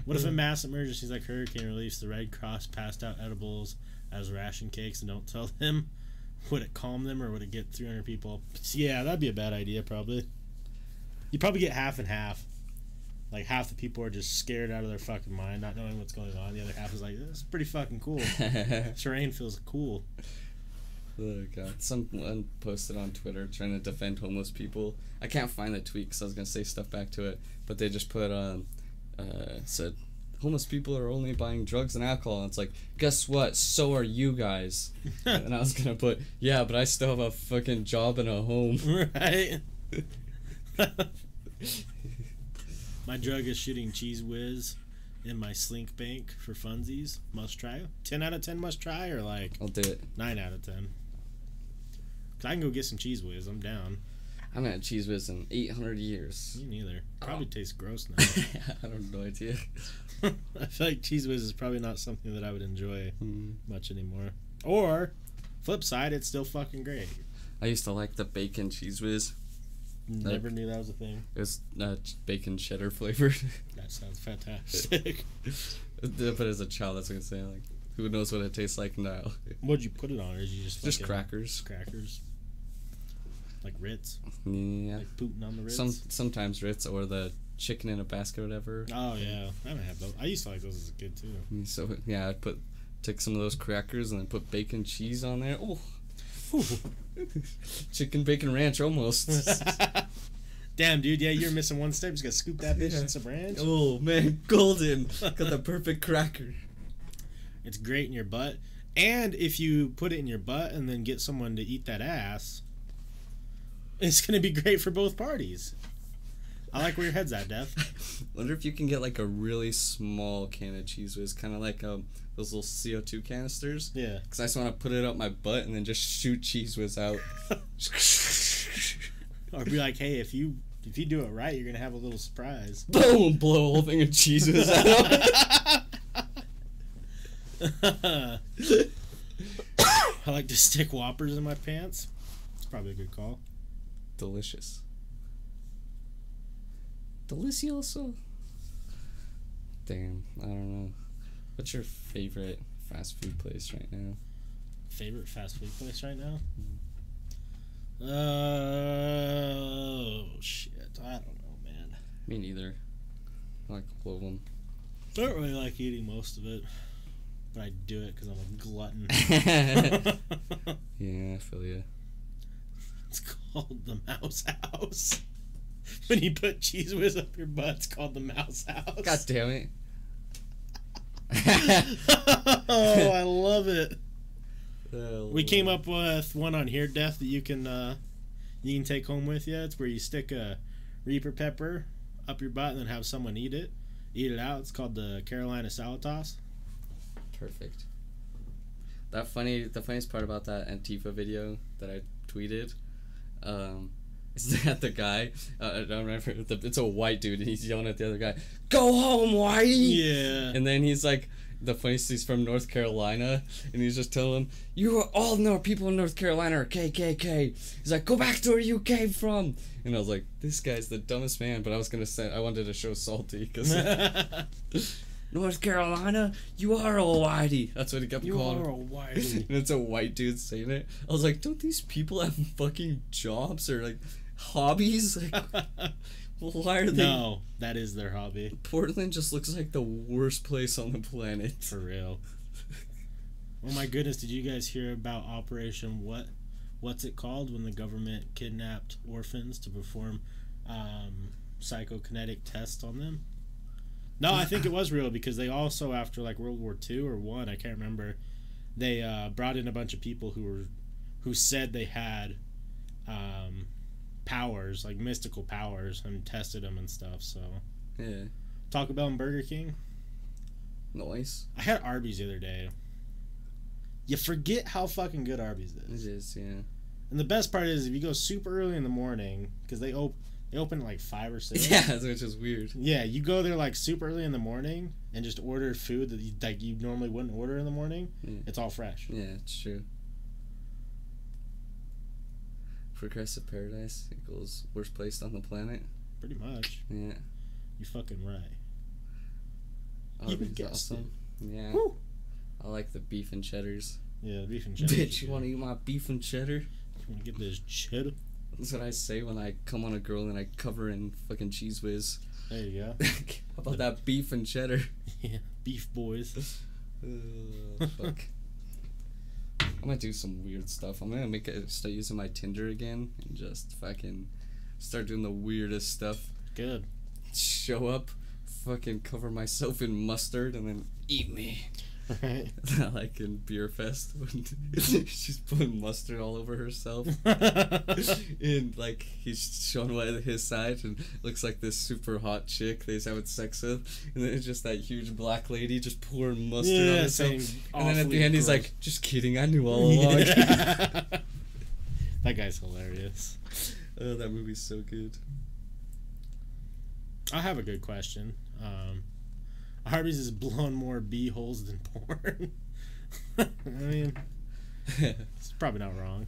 What if a mass emergency like hurricane released the Red Cross passed out edibles as ration cakes and don't tell them? Would it calm them or would it get 300 people? Yeah, that'd be a bad idea, probably. You'd probably get half and half. Like, half the people are just scared out of their fucking mind, not knowing what's going on. The other half is like, this is pretty fucking cool. Terrain feels cool.
Oh, God. Someone posted on Twitter trying to defend homeless people. I can't find the tweet because I was going to say stuff back to it. But they just put, said, homeless people are only buying drugs and alcohol. And it's like, guess what? So are you guys. And I was going to put, yeah, but I still have a fucking job and a home.
Right? My drug is shooting Cheese Whiz in my Slink Bank for funsies. Must try. 10 out of 10 must try, or like...
I'll do it.
9 out of 10. Cause I can go get some Cheese Whiz. I'm down.
I haven't had Cheese Whiz in 800 years.
Me neither. Probably tastes gross now.
I have no idea.
I feel like Cheese Whiz is probably not something that I would enjoy much anymore. Or, flip side, it's still fucking great.
I used to like the bacon Cheese Whiz.
Never knew that was a thing.
It was bacon cheddar flavored.
That sounds fantastic.
But as a child, that's what I'm saying. Like, who knows what it tastes like now?
What'd you put it on, or did you just
crackers?
Crackers. Like Ritz.
Yeah.
Like Putin on the Ritz.
Sometimes Ritz or the chicken in a basket or whatever.
Oh yeah, I haven't had those. I used to like those as a kid too.
So yeah, I'd take some of those crackers and then put bacon cheese on there. Oh. Chicken bacon ranch almost.
Damn, dude, yeah, you're missing one step. Just gotta scoop that bitch in some ranch.
Oh man, golden. Got the perfect cracker.
It's great in your butt. And if you put it in your butt and then get someone to eat that ass, it's gonna be great for both parties. I like where your head's at, Dev.
Wonder if you can get like a really small can of Cheese Whiz, kind of like those little CO2 canisters.
Yeah.
Because I just want to put it up my butt and then just shoot Cheese Whiz out.
Or be like, hey, if you do it right, you're gonna have a little surprise.
Boom! Blow a whole thing of Cheese Whiz out.
I like to stick Whoppers in my pants. It's probably a good call.
Delicious. Delicioso. Damn, I don't know. What's your favorite fast food place right now?
Favorite fast food place right now? Oh, shit. I don't know, man.
Me neither. I like all of them.
I don't really like eating most of it. But I do it because I'm a glutton.
Yeah, I feel you.
It's called the Mouse House. When you put Cheese Whiz up your butt, it's called the Mouse House.
God damn it.
Oh, I love it.
Oh,
we came up with one on here, Death, that you can take home with you. It's where you stick a Reaper pepper up your butt and then have someone eat it out. It's called the Carolina Salad Toss. Perfect.
The funniest part about that Antifa video that I tweeted, is that the guy, I don't remember, it's a white dude, and he's yelling at the other guy, "Go home, whitey!"
Yeah.
And then he's like, the funniest, he's from North Carolina, and he's just telling him, "You all know people in North Carolina are KKK." He's like, "Go back to where you came from." And I was like, this guy's the dumbest man, but I wanted to show Salty, because North Carolina, you are a whitey. That's what he kept calling.
You are a whitey.
And it's a white dude saying it. I was like, don't these people have fucking jobs or like hobbies? Like, why are they?
No, that is their hobby.
Portland just looks like the worst place on the planet.
For real. Oh my goodness, did you guys hear about Operation what's it called when the government kidnapped orphans to perform psychokinetic tests on them? No, I think it was real, because they also, after like World War II or I can't remember, they brought in a bunch of people who said they had powers, like mystical powers, and tested them and stuff. So
Yeah.
Taco Bell and Burger King.
Nice.
I had Arby's the other day. You forget how fucking good Arby's is.
It is, yeah.
And the best part is if you go super early in the morning, because they open at like 5 or 6.
Yeah, which is weird.
Yeah, you go there like super early in the morning and just order food that you normally wouldn't order in the morning.
Yeah.
It's all fresh.
Yeah, it's true. Progressive Paradise equals worst place on the planet.
Pretty much.
Yeah.
You fucking right.
Arby's is awesome. Yeah.
Woo!
I like the beef and cheddars.
Yeah, the beef and cheddar.
Bitch, you want to eat my beef and cheddar?
You want to get this cheddar?
That's what I say when I come on a girl and I cover in fucking Cheese Whiz.
There you go.
How about that beef and cheddar?
Yeah, beef boys.
Fuck. I'm gonna do some weird stuff. I'm gonna start using my Tinder again and just fucking start doing the weirdest stuff.
Good.
Show up, fucking cover myself in mustard, and then eat me.
Right.
Like in Beer Fest when she's putting mustard all over herself. And like he's showing his side and looks like this super hot chick that he's having sex with, and then it's just that huge black lady just pouring mustard on herself. And then at the end he's like, just kidding, I knew all along.
Yeah. That guy's hilarious.
Oh, that movie's so good.
I have a good question. Arby's is blowing more bee holes than porn. I mean, it's probably not wrong.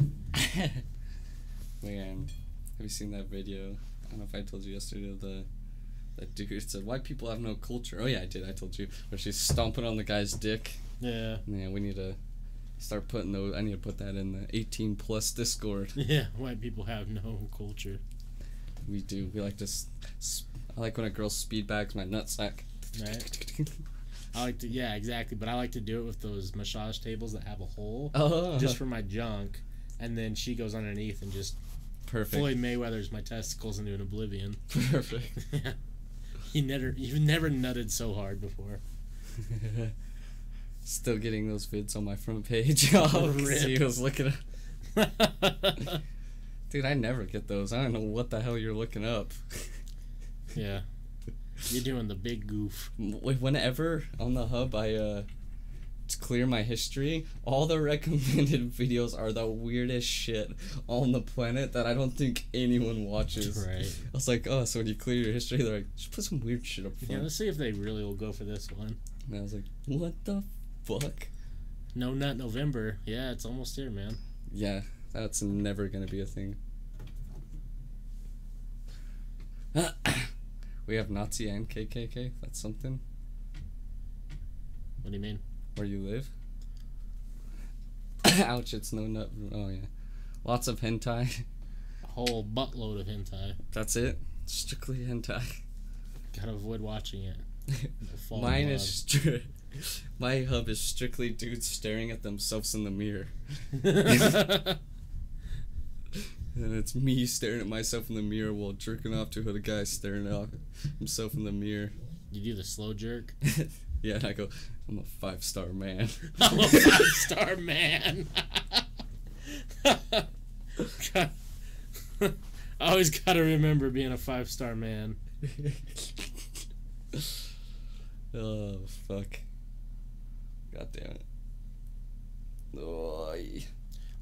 Man, have you seen that video? I don't know if I told you yesterday of that dude said white people have no culture. Oh yeah, I did. I told you. Where she's stomping on the guy's dick.
Yeah.
Yeah, we need to start putting those. I need to put that in the 18+ Discord.
Yeah, white people have no culture.
We do. We like to. I like when a girl speed bags my nutsack.
Right. I like to, yeah, exactly. But I like to do it with those massage tables that have a hole, just for my junk, and then she goes underneath and just
perfect.
Floyd Mayweather's my testicles into an oblivion.
Perfect.
Yeah. You've never nutted so hard before.
Still getting those vids on my front page. Oh, he was looking at. Dude, I never get those. I don't know what the hell you're looking up.
Yeah. You're doing the big goof.
Whenever on the hub I to clear my history, all the recommended videos are the weirdest shit on the planet that I don't think anyone watches.
Right.
I was like, oh, so when you clear your history, they're like, just put some weird shit up front.
Yeah, let's see if they really will go for this one.
And I was like, what the fuck?
No Nut November. Yeah, it's almost here, man.
Yeah, that's never gonna be a thing. We have Nazi and KKK. That's something.
What do you mean?
Where you live? Ouch! It's no nut. Oh yeah, lots of hentai.
A whole buttload of hentai.
That's it. Strictly hentai.
Gotta avoid watching it.
Mine is my hub is strictly dudes staring at themselves in the mirror. And it's me staring at myself in the mirror while jerking off to the guy staring at himself in the mirror.
You do the slow jerk?
Yeah, and I go, I'm a 5-star man.
I'm a 5-star man. I always gotta remember being a 5-star man.
Oh, fuck. God damn it.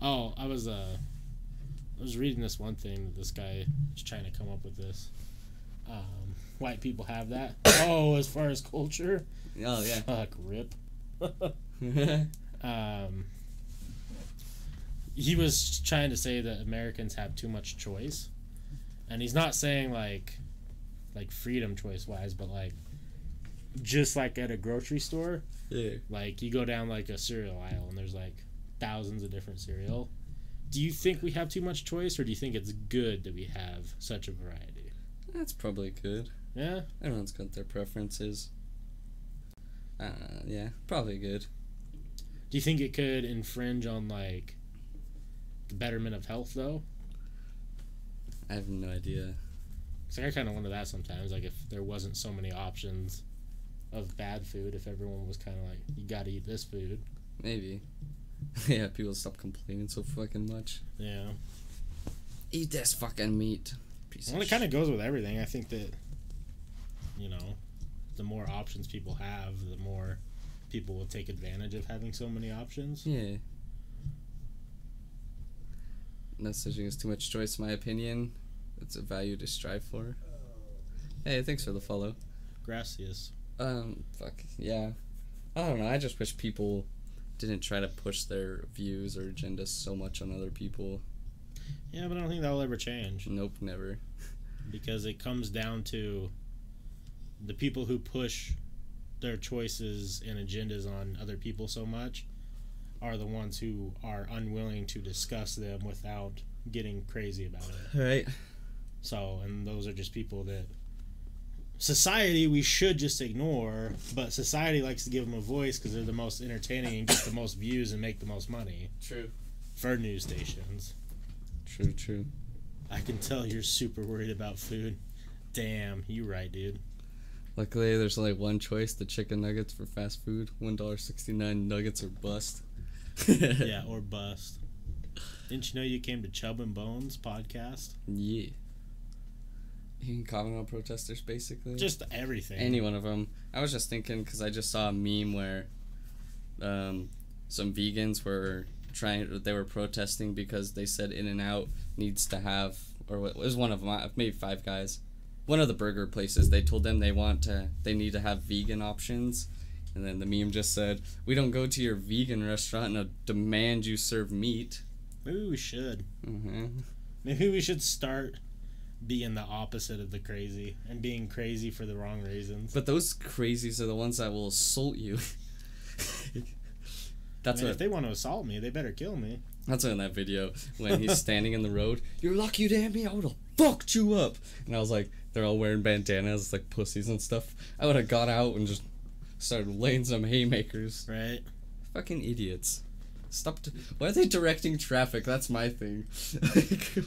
Oh, I was reading this one thing that this guy was trying to come up with this. White people have that. Oh, as far as culture?
Oh, yeah.
Fuck, rip. He was trying to say that Americans have too much choice. And he's not saying, like freedom choice-wise, but, like, just like at a grocery store.
Yeah.
Like, you go down, like, a cereal aisle, and there's, like, thousands of different cereal. Do you think we have too much choice, or do you think it's good that we have such a variety?
That's probably good.
Yeah?
Everyone's got their preferences. Yeah, probably good.
Do you think it could infringe on, like, the betterment of health, though?
I have no idea.
Cause I kind of wonder that sometimes, like, if there wasn't so many options of bad food, if everyone was kind of like, you gotta eat this food.
Maybe. Yeah, people stop complaining so fucking much.
Yeah.
Eat this fucking meat.
Well, it kind of goes with everything. I think that, the more options people have, the more people will take advantage of having so many options.
Yeah. No such thing as too much choice, in my opinion. It's a value to strive for. Hey, thanks for the follow.
Gracias.
Fuck, yeah. I don't know, I just wish people didn't try to push their views or agendas so much on other people.
Yeah, but I don't think that'll ever change.
Nope, never.
Because it comes down to the people who push their choices and agendas on other people so much are the ones who are unwilling to discuss them without getting crazy about it.
Right.
So, and those are just people that society we should just ignore, but society likes to give them a voice because they're the most entertaining and get the most views and make the most money.
True.
For news stations.
True.
I can tell you're super worried about food. Damn, you right, dude.
Luckily, there's only one choice: the chicken nuggets for fast food. $1.69 nuggets or bust.
Yeah, or bust. Didn't you know you came to Chubb and Bones podcast?
Yeah. You can comment on protesters, basically.
Just everything.
Any one of them. I was just thinking, because I just saw a meme where some vegans were they were protesting because they said In-N-Out needs to have, or what was one of them, maybe Five Guys, one of the burger places, they told them they need to have vegan options. And then the meme just said, "We don't go to your vegan restaurant and demand you serve meat."
Maybe we should.
Mm-hmm.
Maybe we should start being the opposite of the crazy and being crazy for the wrong reasons.
But those crazies are the ones that will assault you.
If they want to assault me, they better kill me.
That's in that video when he's standing in the road. "You're lucky you didn't hit me. I would have fucked you up." And I was like, they're all wearing bandanas like pussies and stuff. I would have got out and just started laying some haymakers.
Right.
Fucking idiots. Why are they directing traffic? That's my thing.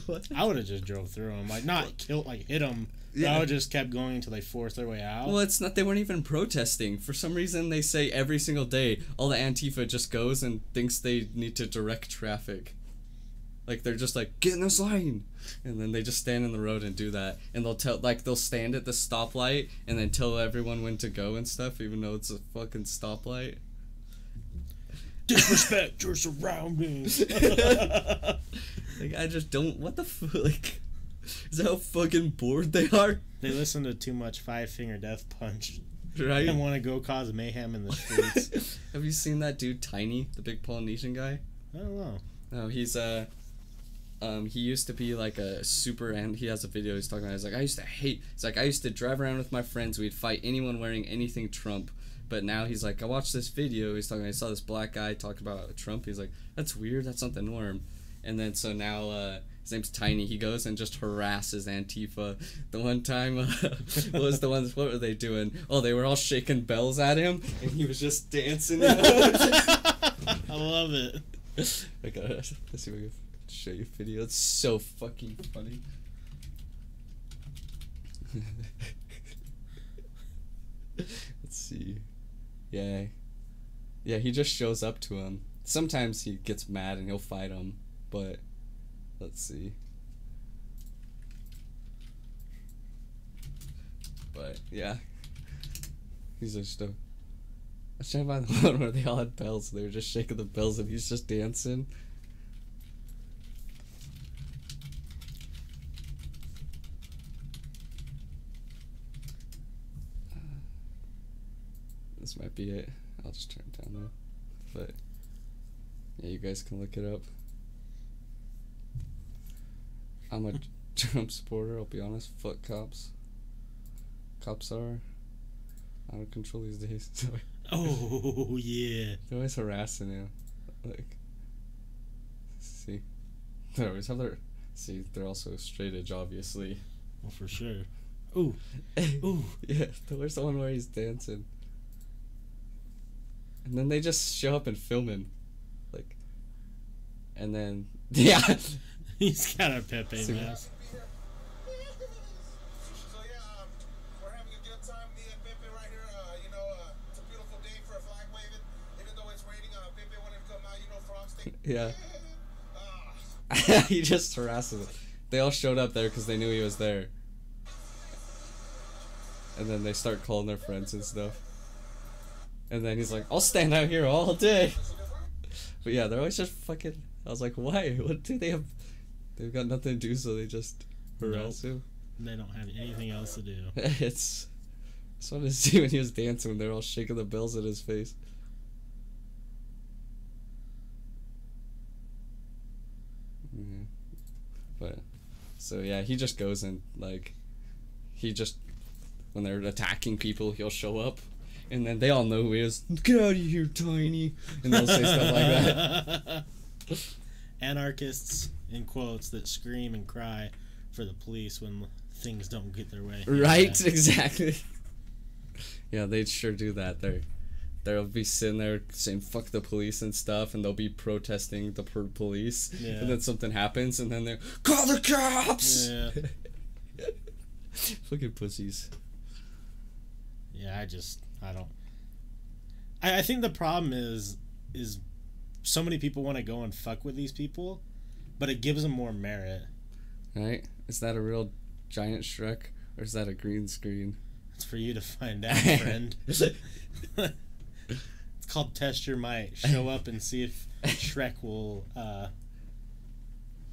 What?
I would have just drove through them. Hit them. Yeah. I would just kept going until they forced their way out.
Well, it's not. They weren't even protesting. For some reason, they say every single day, all the Antifa just goes and thinks they need to direct traffic. Like, they're just like, "Get in this lane!" And then they just stand in the road and do that. And they'll stand at the stoplight and then tell everyone when to go and stuff, even though it's a fucking stoplight.
Disrespect your surroundings.
Like, I just don't. What the fuck? Like, is that how fucking bored they are?
They listen to too much Five Finger Death Punch.
Right?
And want to go cause mayhem in the streets.
Have you seen that dude, Tiny, the big Polynesian guy?
I don't know.
No, he's he used to be like a super, and he has a video he's talking about. He's like, I used to drive around with my friends. We'd fight anyone wearing anything Trump. But now he's like, I watched this video. He's talking. I saw this black guy talk about Trump. He's like, that's weird. That's not the norm. And then so now his name's Tiny. He goes and just harasses Antifa. The one time, what were they doing? Oh, they were all shaking bells at him, and he was just dancing.
I love it.
Let's see if I can show you a video. It's so fucking funny. Let's see. Yeah, he just shows up to him. Sometimes he gets mad and he'll fight him, but let's see. But yeah, he's just I was trying to find the one where they all had bells. They were just shaking the bells and he's just dancing. This might be it. I'll just turn it down though. But yeah, you guys can look it up. I'm a Trump supporter, I'll be honest. Fuck cops. Cops are out of control these days.
Oh yeah.
They're always harassing you. Like, see, they always have their. See, they're also straight edge, obviously.
Well, for sure. Ooh, ooh.
Yeah, there's the one where he's dancing. And then they just show up and film him. Like, and then, yeah.
He's got a Pepe mask.
So yeah, we're having a good time. Me and Pepe right here. It's a beautiful day for a flag waving. Even though it's raining, Pepe wanted to come out. Frog stick.
Yeah. He just harasses it. They all showed up there because they knew he was there. And then they start calling their friends and stuff. And then he's like, I'll stand out here all day. But yeah, they're always just fucking... I was like, why? What do they have? They've got nothing to do, so they just harass him.
They don't have anything else to do.
It's... I just wanted to see when he was dancing when they're all shaking the bells in his face. Mm-hmm. But... So yeah, he just goes and, like... He just... When they're attacking people, he'll show up. And then they all know who he is. Get out of here, Tiny! And they'll say stuff like that.
Anarchists, in quotes, that scream and cry for the police when things don't get their way.
Right, exactly. Yeah, they'd sure do that. They'll be sitting there saying fuck the police and stuff, and they'll be protesting the police. Yeah. And then something happens, and then they're, call the cops! Yeah. Fucking pussies.
Yeah, I think the problem is so many people want to go and fuck with these people, but it gives them more merit.
Right? Is that a real giant Shrek, or is that a green screen?
It's for you to find out, friend. It's called Test Your Might. Show up and see if Shrek will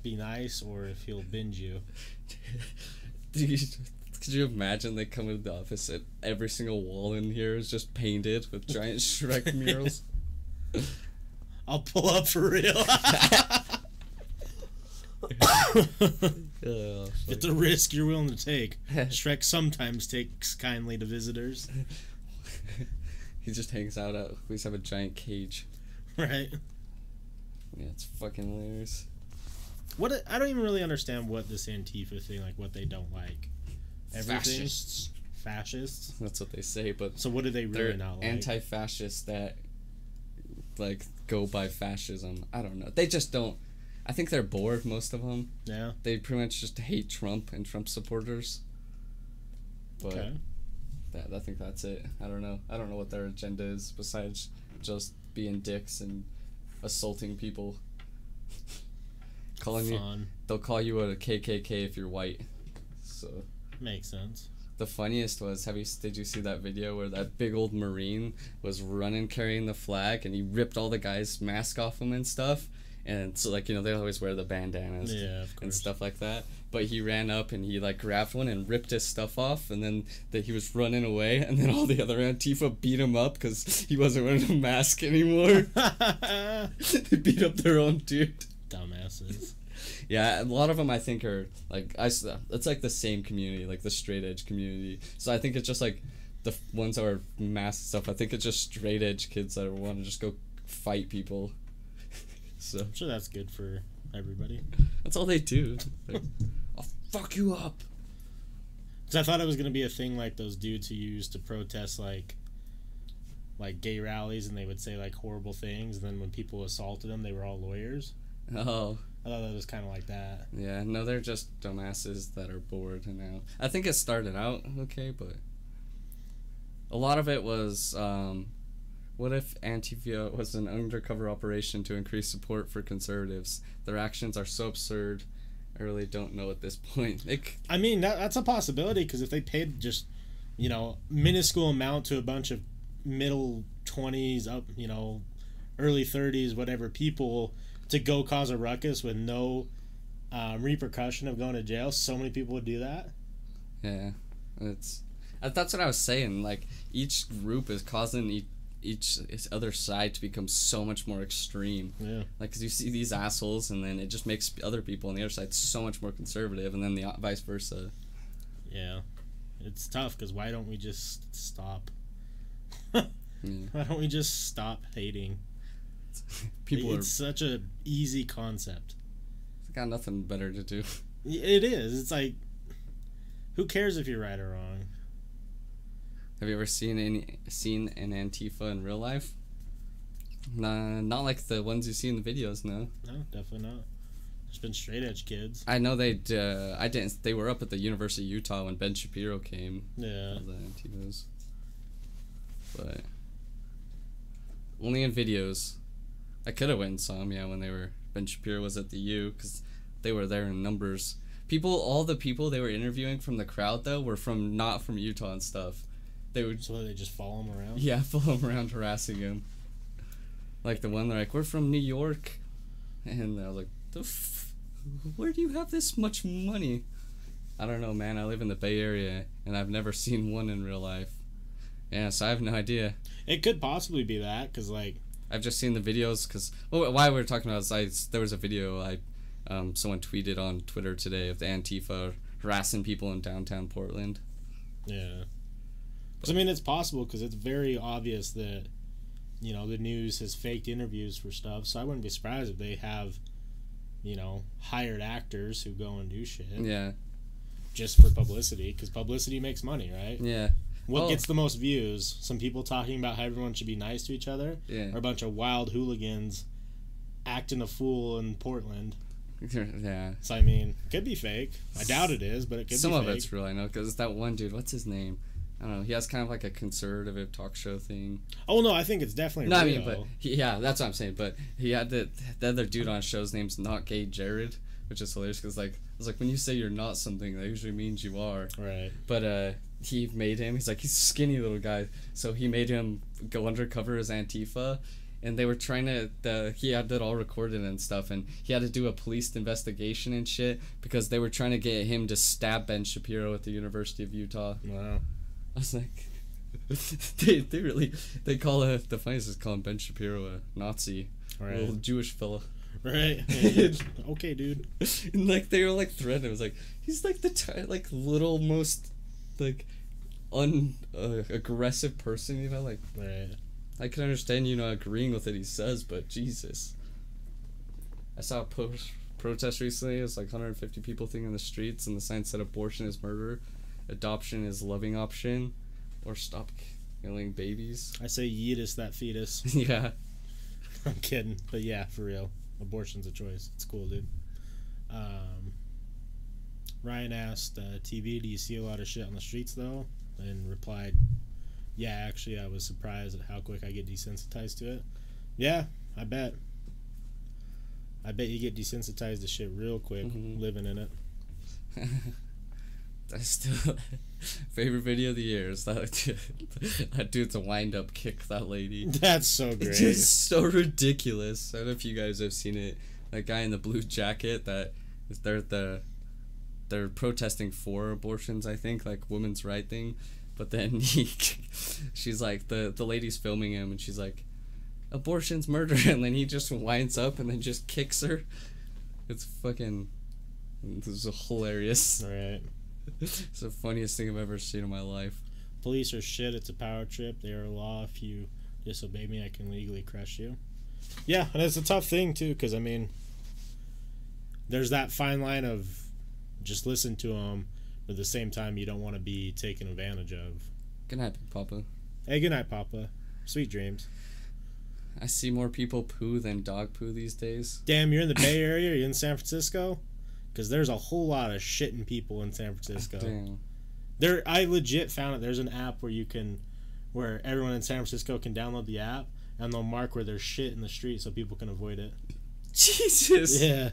be nice or if he'll binge you.
Could you imagine they come into the office and every single wall in here is just painted with giant Shrek murals?
I'll pull up for real. It's a risk you're willing to take. Shrek sometimes takes kindly to visitors.
He just hangs out at... We just have a giant cage.
Right.
Yeah, it's fucking hilarious.
I don't even really understand what this Antifa thing, like what they don't like. Everything. Fascists.
That's what they say, but
so what do they really not like?
Anti-fascists that like go by fascism. I don't know. They just don't. I think they're bored. Most of them.
Yeah.
They pretty much just hate Trump and Trump supporters. But
okay.
I think that's it. I don't know. I don't know what their agenda is besides just being dicks and assaulting people. They'll call you a KKK if you're white. So.
Makes sense.
The funniest was, did you see that video where that big old Marine was running carrying the flag and he ripped all the guys' mask off him and stuff? And so, like, you know, they always wear the bandanas and stuff like that. But he ran up and he, like, grabbed one and ripped his stuff off, and then he was running away, and then all the other Antifa beat him up because he wasn't wearing a mask anymore. They beat up their own dude.
Dumbasses.
Yeah, a lot of them I think are like it's like the same community, like the straight edge community. So I think it's just like the ones that are masked stuff. I think it's just straight edge kids that want to just go fight people. So
I'm sure that's good for everybody.
That's all they do. Like, I'll fuck you up.
Because I thought it was gonna be a thing like those dudes who used to protest like gay rallies, and they would say like horrible things, and then when people assaulted them, they were all lawyers.
Oh.
I thought that was kind of like that.
Yeah, no, they're just dumbasses that are bored now. I think it started out okay, but a lot of it was, what if Antifa was an undercover operation to increase support for conservatives? Their actions are so absurd, I really don't know at this point.
I mean, that's a possibility, because if they paid just, you know, minuscule amount to a bunch of middle 20s up, you know, early 30s, whatever people to go cause a ruckus with no repercussion of going to jail, so many people would do that.
Yeah, that's what I was saying. Like, each group is causing each other side to become so much more extreme.
Yeah.
Like, 'cause you see these assholes, and then it just makes other people on the other side so much more conservative, and then the vice versa.
Yeah, it's tough, because why don't we just stop? Why don't we just stop hating? It's such a easy concept.
It's got nothing better to do.
It is. It's like, who cares if you're right or wrong?
Have you ever seen an Antifa in real life? Nah, not like the ones you see in the videos. No.
No, definitely not. There's been straight edge kids.
I know I didn't. They were up at the University of Utah when Ben Shapiro came.
Yeah.
The Antifas. But only in videos. I could have went and saw them, yeah, when Ben Shapiro was at the U, because they were there in numbers. all the people they were interviewing from the crowd though were not from Utah and stuff.
So they just follow him around?
Yeah, follow him around harassing him. Like the one, they're like, we're from New York. And they're like, where do you have this much money? I don't know, man. I live in the Bay Area, and I've never seen one in real life. Yeah, so I have no idea.
It could possibly be that, because, like...
I've just seen the videos, because... Well, why we were talking about is there was a video someone tweeted on Twitter today of the Antifa harassing people in downtown Portland.
Yeah. Because, I mean, it's possible, because it's very obvious that, you know, the news has faked interviews for stuff, so I wouldn't be surprised if they have, you know, hired actors who go and do shit.
Yeah.
Just for publicity, because publicity makes money, right?
Yeah.
What gets the most views? Some people talking about how everyone should be nice to each other?
Yeah.
Or a bunch of wild hooligans acting a fool in Portland?
Yeah.
So, I mean, it could be fake. I doubt it is, but it could be fake.
Some of it's real, I know, because that one dude, what's his name? I don't know. He has kind of like a conservative talk show thing.
Oh, no, I think it's definitely real.
I mean, but yeah, that's what I'm saying. But he had the other dude on his show's name's Not Gay Jared, which is hilarious because, like, it's like when you say you're not something, that usually means you are.
Right.
But he made him, he's a skinny little guy, so he made him go undercover as Antifa. And they were trying to, he had it all recorded and stuff, and he had to do a police investigation and shit because they were trying to get him to stab Ben Shapiro at the University of Utah.
Wow.
I was like, they call the funniest is calling Ben Shapiro a Nazi, right. A little Jewish fella.
Right. Okay, dude.
And like they were like threatening. It was like he's like the little most like aggressive person, you know, like.
Right.
I can understand agreeing with what he says, but Jesus. I saw a protest recently. It was like 150 people thing in the streets, and the sign said abortion is murder. Adoption is loving option, or stop killing babies.
I say yeetus that fetus.
Yeah.
I'm kidding, but yeah, for real. Abortion's a choice. It's cool, dude. Ryan asked TV, do you see a lot of shit on the streets, though? And replied, yeah, actually, I was surprised at how quick I get desensitized to it. Yeah, I bet. I bet you get desensitized to shit real quick, living in it.
That's still favorite video of the year is that dude's a wind-up kick that lady.
That's so great.
It's just so ridiculous. I don't know if you guys have seen it. That guy in the blue jacket that they're protesting for abortions, I think, like women's right thing. But then she's like, the lady's filming him, and she's like, abortion's murder, and then he just winds up and then just kicks her. It's fucking, this is hilarious.
Right.
It's the funniest thing I've ever seen in my life.
Police are shit. It's a power trip. They are a law. If you disobey me, I can legally crush you. Yeah, and it's a tough thing, too, because, I mean, there's that fine line of just listen to them, but at the same time, you don't want to be taken advantage of.
Good night, Papa.
Hey, good night, Papa. Sweet dreams.
I see more people poo than dog poo these days.
Damn, you're in the Bay Area? Are you in San Francisco? Because there's a whole lot of shitting people in San Francisco.
Damn.
I legit found it. There's an app where everyone in San Francisco can download the app, and they'll mark where there's shit in the street so people can avoid it.
Jesus.
Yeah.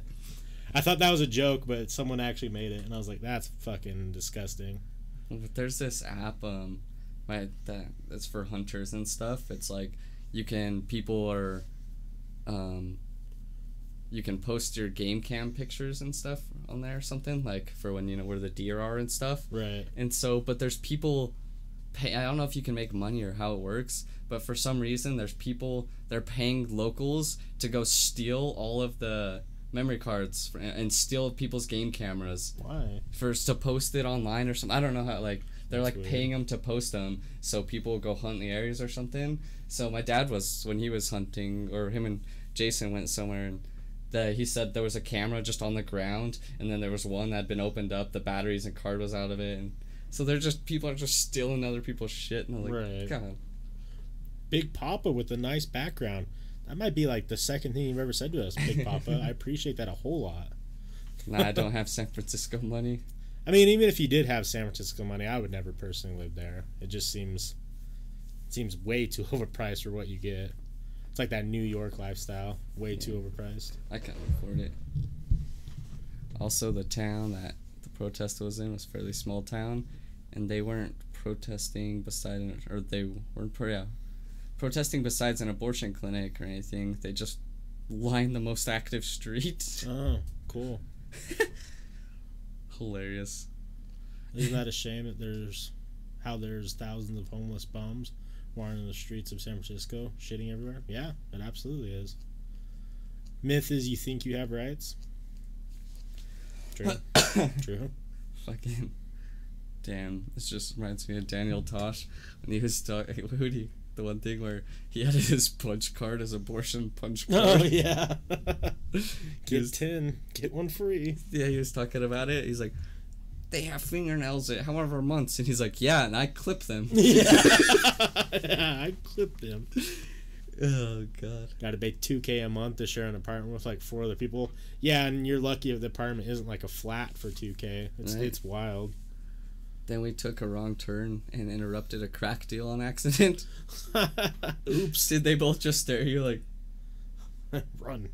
I thought that was a joke, but someone actually made it, and I was like, that's fucking disgusting.
But there's this app, that's for hunters and stuff. It's like you can post your game cam pictures and stuff on there or something, like for when where the deer are and stuff.
Right.
And so, but there's people I don't know if you can make money or how it works, but for some reason there's people, they're paying locals to go steal all of the memory cards and steal people's game cameras.
Why?
To post it online or something. I don't know how, like, they're
That's
like
weird.
paying them to post them so people will go hunt in the areas or something. So my dad when he was hunting, or him and Jason went somewhere, and he said there was a camera just on the ground, and then there was one that had been opened up, the batteries and card was out of it, and so people are just stealing other people's shit, and I'm like,
right.
God.
Big Papa with a nice background. That might be like the second thing you've ever said to us, Big Papa. I appreciate that a whole lot.
Nah, I don't have San Francisco money.
I mean, even if you did have San Francisco money, I would never personally live there. It just seems way too overpriced for what you get. It's like that New York lifestyle, way too overpriced.
I can't afford it. Also, the town that protest was in was a fairly small town, and they weren't protesting protesting besides an abortion clinic or anything. They just lined the most active street.
Oh, cool.
Hilarious.
Isn't that a shame that there's thousands of homeless bums wandering in the streets of San Francisco, shitting everywhere? Yeah, it absolutely is. Myth is you think you have rights. True. True.
Fucking damn. This just reminds me of Daniel Tosh when he was talking. The one thing where he had his punch card, his abortion punch card.
Oh, yeah. Get 10, get one free.
Yeah, he was talking about it. He's like, they have fingernails at however months. And he's like, yeah, and I clip them.
Yeah, I clip them.
Oh, God.
Gotta pay $2,000 a month to share an apartment with like 4 other people. Yeah, and you're lucky if the apartment isn't like a flat for $2,000. It's wild.
Then we took a wrong turn and interrupted a crack deal on accident. Oops. Did they both just stare at you like...
Run.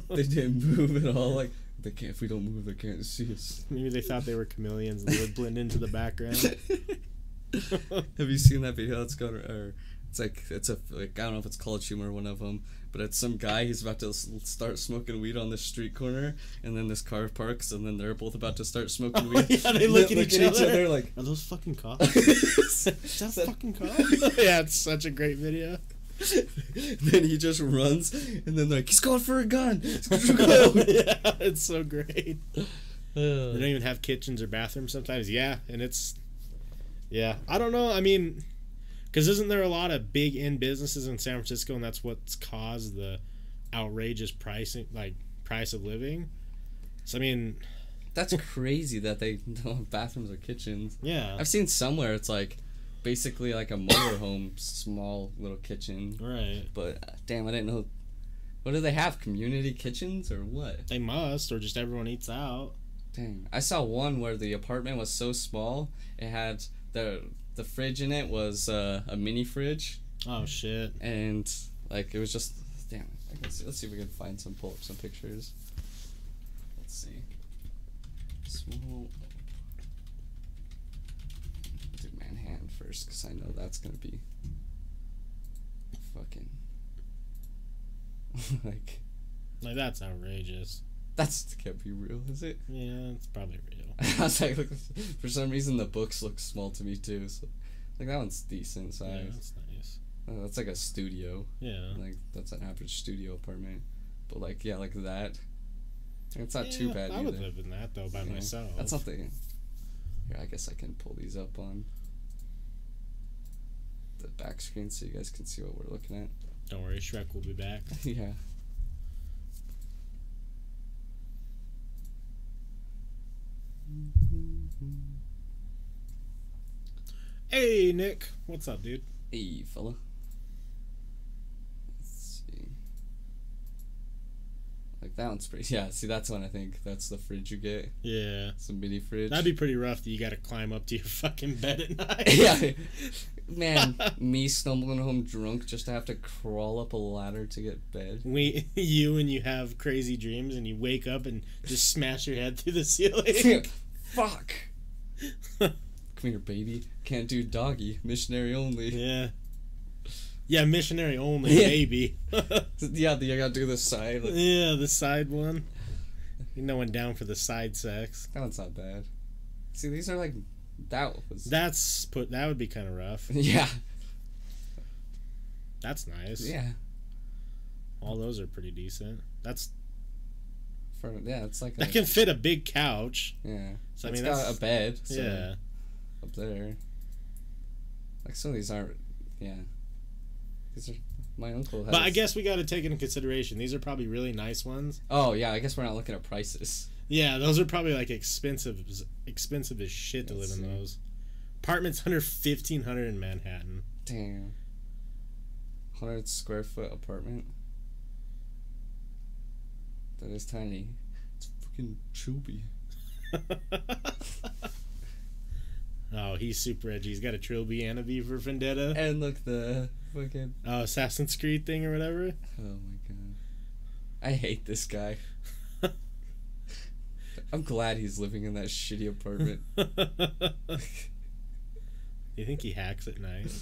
They didn't move at all. Like, they can't. If we don't move, they can't see us.
Maybe they thought they were chameleons and they would blend into the background.
Have you seen that video? It's got... It's a I don't know if it's College Humor, one of them, but it's some guy, he's about to start smoking weed on this street corner, and then this car parks, and then they're both about to start smoking weed.
Yeah, they look at each other
like,
are those fucking cops? Is that a fucking cop? Yeah, it's such a great video.
Then he just runs, and then they're like, he's going for a gun.
Yeah, it's so great. They don't even have kitchens or bathrooms sometimes. Yeah, and it's... Yeah, I don't know, I mean... Because isn't there a lot of big end businesses in San Francisco, and that's what's caused the outrageous price of living? So I mean,
that's crazy that they don't have bathrooms or kitchens.
Yeah,
I've seen somewhere it's like basically like a motorhome, small little kitchen.
Right.
But damn, I didn't know. What do they have? Community kitchens or what?
They must, or just everyone eats out.
Dang, I saw one where the apartment was so small it had the fridge in it was a mini fridge.
Oh shit!
And like it was just damn. Let's see if we can pull up some pictures. Let's see. Small. I'll do Manhattan first because I know that's gonna be fucking like
that's outrageous.
That can't be real, is it?
Yeah, it's probably real.
I was like, for some reason the books look small to me too. So, like that one's decent size.
Yeah, that's nice.
That's like a studio.
Yeah.
Like that's an average studio apartment. But like yeah, like that. It's not too bad.
I would live in that though by myself.
That's something. Here, I guess I can pull these up on the back screen so you guys can see what we're looking at.
Don't worry, Shrek will be back.
Yeah.
Hey Nick, what's up, dude?
Hey fella. Let's see. Like that one's pretty. Yeah, see that's one I think that's the fridge you get.
Yeah.
Some mini fridge.
That'd be pretty rough that you gotta climb up to your fucking bed at night.
Yeah. Man, me stumbling home drunk just to have to crawl up a ladder to get bed.
You have crazy dreams and you wake up and just smash your head through the ceiling.
Fuck. Come here, baby. Can't do doggy. Missionary only.
Yeah. Yeah, missionary only, baby.
Yeah, you gotta do the side. Like,
yeah, the side one. No one down for the side sex.
That one's not bad. See, these are like... That
would be kind of rough.
Yeah.
That's nice.
Yeah.
All those are pretty decent. It's
like
that can fit a big couch.
Yeah.
So
it's got a bed. So
yeah.
Up there. Like some of these aren't. Yeah. These are my uncle has.
But I guess we got to take into consideration these are probably really nice ones.
Oh yeah, I guess we're not looking at prices.
Yeah, those are probably like expensive as shit to live in those. Apartments under $1,500 in Manhattan.
Damn. 100 square foot apartment. That is tiny. It's fucking Trilby.
Oh, he's super edgy. He's got a Trilby and a V for Vendetta.
And look, the fucking...
Assassin's Creed thing or whatever.
Oh my god. I hate this guy. I'm glad he's living in that shitty apartment.
You think he hacks at night?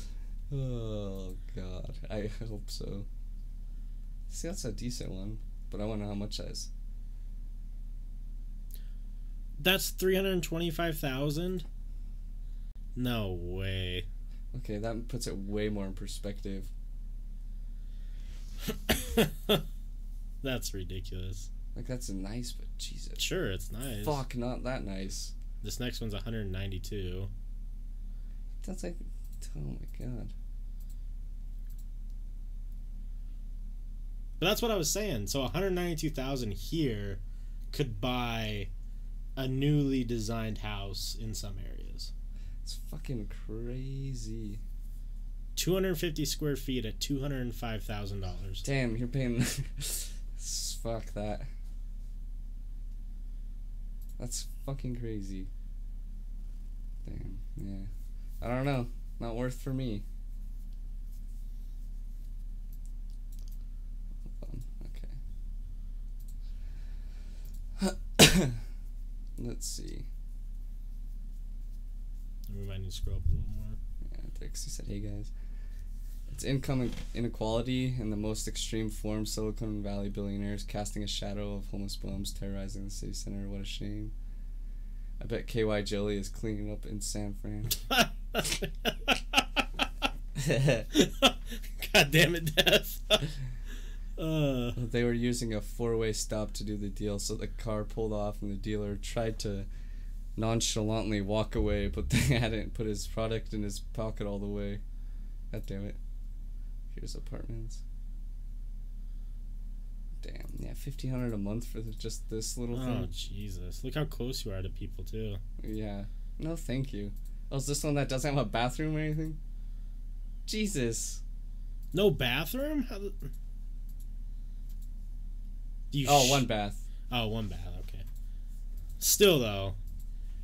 Oh, God. I hope so. See, that's a decent one. But I want to know how much that is.
That's $325,000? No way.
Okay, that puts it way more in perspective.
That's ridiculous.
Like, that's nice, but Jesus.
Sure, it's nice.
Fuck, not that nice.
This next one's 192.
That's like, oh my God.
But that's what I was saying. So 192,000 here could buy a newly designed house in some areas.
It's fucking crazy.
250 square feet at $205,000.
Damn, you're paying. Fuck that. That's fucking crazy. Damn, yeah. I don't know. Not worth for me. Okay. Let's see.
We might need to scroll up a little more.
Yeah, Dixie said, hey guys. It's income inequality in the most extreme form. Silicon Valley billionaires casting a shadow of homeless bums terrorizing the city center. What a shame. I bet KY Jelly is cleaning up in San Fran.
God damn it, Death.
They were using a four-way stop to do the deal, so the car pulled off and the dealer tried to nonchalantly walk away, but they hadn't put his product in his pocket all the way. God damn it. Here's apartments. Damn, yeah, $1,500 a month for just this little thing.
Oh, Jesus. Look how close you are to people, too.
Yeah. No, thank you. Oh, is this one that doesn't have a bathroom or anything? Jesus.
No bathroom?
One bath.
Oh, one bath, okay. Still, though,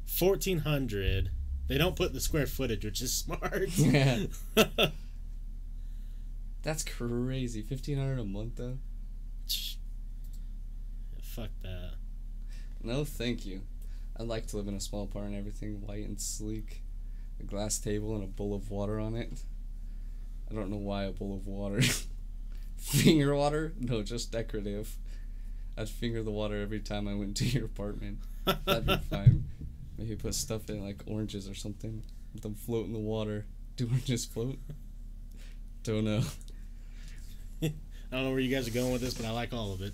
$1,400. They don't put the square footage, which is smart.
Yeah. That's crazy. $1,500 a month, though?
Fuck that.
No, thank you. I'd like to live in a small apartment, everything white and sleek. A glass table and a bowl of water on it. I don't know why a bowl of water. Finger water? No, just decorative. I'd finger the water every time I went to your apartment. That'd be fine. Maybe put stuff in, like oranges or something. Let them float in the water. Do oranges float? Don't know.
I don't know where you guys are going with this, but I like all of it.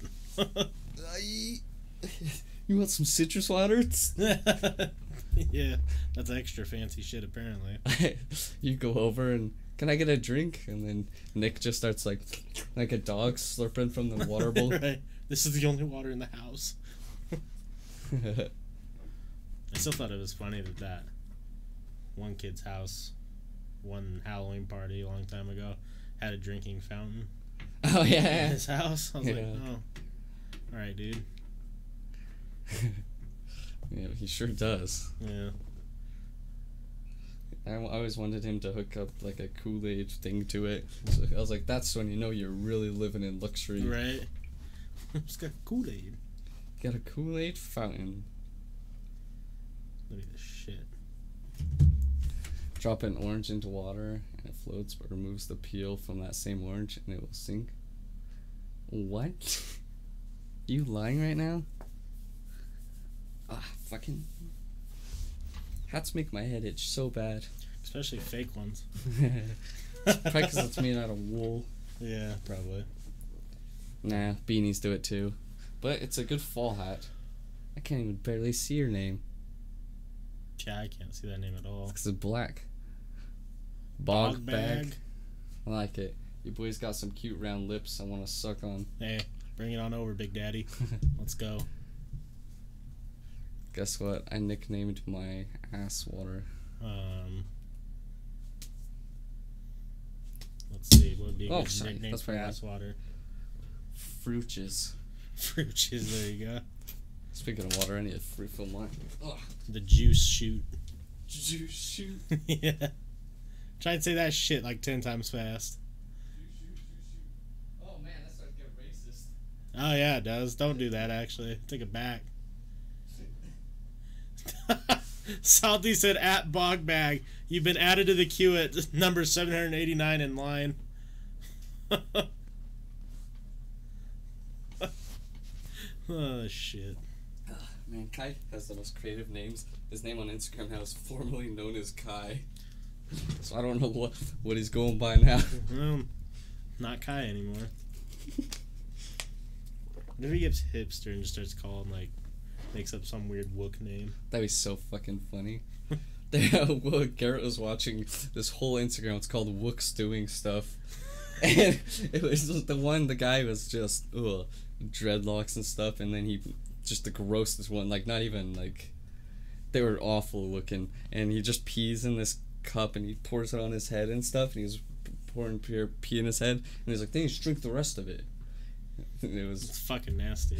You want some citrus water?
Yeah, that's extra fancy shit, apparently.
You go over and, can I get a drink? And then Nick just starts like a dog slurping from the water bowl.
Right. This is the only water in the house. I still thought it was funny that one kid's house, one Halloween party a long time ago, had a drinking fountain.
Oh, yeah.
In his house. I was like, oh. Alright, dude.
Yeah, he sure does.
Yeah.
I always wanted him to hook up like a Kool-Aid thing to it. So I was like, that's when you know you're really living in luxury.
Right. It's got Kool-Aid.
Got a Kool-Aid fountain.
Look at this shit.
Drop an orange into water and it floats but removes the peel from that same orange and it will sink. What? You lying right now? Ah, fucking... Hats make my head itch so bad.
Especially fake ones.
Probably because it's made out of wool.
Yeah, probably.
Nah, beanies do it too. But it's a good fall hat. I can't even barely see your name.
Yeah, I can't see that name at all.
Because it's black. Bog bag. I like it. You boys got some cute round lips I want to suck on.
Hey, bring it on over, Big Daddy. Let's go.
Guess what? I nicknamed my ass water.
Let's see. What would be a good nickname
that's
for ass water?
Fruches.
Fruches, there you go.
Speaking of water, I need a refill mine. Ugh.
The juice shoot.
Juice shoot?
Yeah. Try and say that shit like 10 times fast.
Oh man, that starts to get racist.
Oh yeah, it does. Don't do that, actually. Take it back. Salty said at Bogbag, you've been added to the queue at number 789 in line. Oh shit.
Man, Kai has the most creative names. His name on Instagram now is formerly known as Kai. So I don't know what he's going by now.
Not Kai anymore. What if he gets hipster and just starts calling, like, makes up some weird Wook name?
That'd be so fucking funny. Garrett was watching this whole Instagram. It's called Wook's Doing Stuff. And it was just the guy was just, dreadlocks and stuff. And then he, just the grossest one, like, not even, like, they were awful looking. And he just pees in this cup and he pours it on his head and stuff. And he was pouring pure pee in his head. And he's like, then you just drink the rest of it. It's
fucking nasty.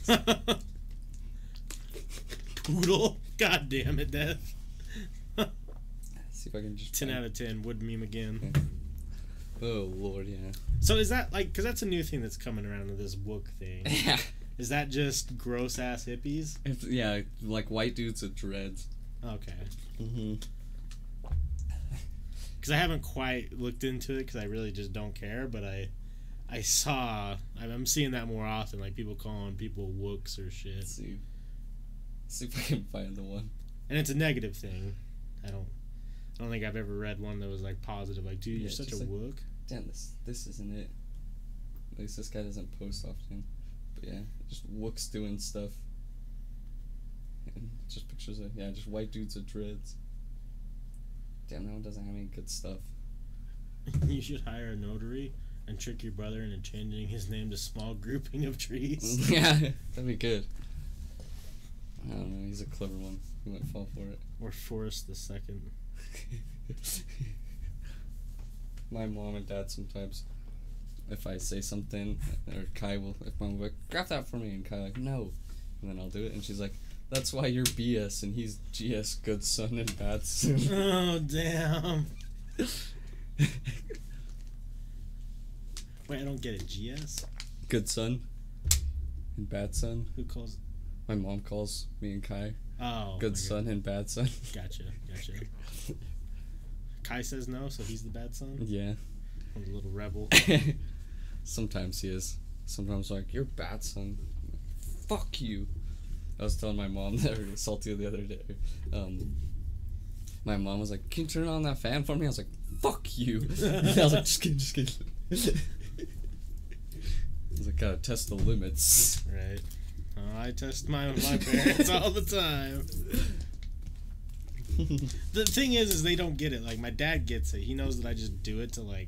Yeah.
Poodle. God damn it, Dad.
See if I can just
10 out of 10 would meme again.
Oh lord, yeah.
So is that like, because that's a new thing that's coming around with this Wook thing.
Yeah.
Is that just gross ass hippies?
Yeah, like white dudes with dreads.
Okay.
Mhm.
Because I haven't quite looked into it because I really just don't care, but I'm seeing that more often, like people calling people Wooks or shit.
Let's see if I can find the one.
And it's a negative thing. I don't think I've ever read one that was like positive, like, dude, you're such a Wook.
Damn, this isn't it. At least this guy doesn't post often. But yeah, just Wooks doing stuff. And just pictures of, just white dudes with dreads. Damn, that one doesn't have any good stuff.
You should hire a notary and trick your brother into changing his name to Small Grouping of Trees.
Yeah, that'd be good. I don't know, he's a clever one. He might fall for it.
Or Forrest the Second.
My mom and dad sometimes, if I say something, or Kai will, if mom will be like, grab that for me, and Kai like, no. And then I'll do it, and she's like, that's why you're BS, and he's GS, good son and bad son.
Oh, damn. Wait, I don't get it. GS?
Good son and bad son.
Who calls?
My mom calls me and Kai.
Oh.
Good son and bad son.
Gotcha. Kai says no, so he's the bad son?
Yeah.
I'm a little rebel.
Sometimes he is. Sometimes like, you're bad son. Fuck you. I was telling my mom that, or Salty the other day. My mom was like, can you turn on that fan for me? I was like, fuck you. And I was like, just kidding. I was like, gotta test the limits.
Right. Oh, I test mine with my parents all the time. The thing is they don't get it. Like, my dad gets it. He knows that I just do it to, like,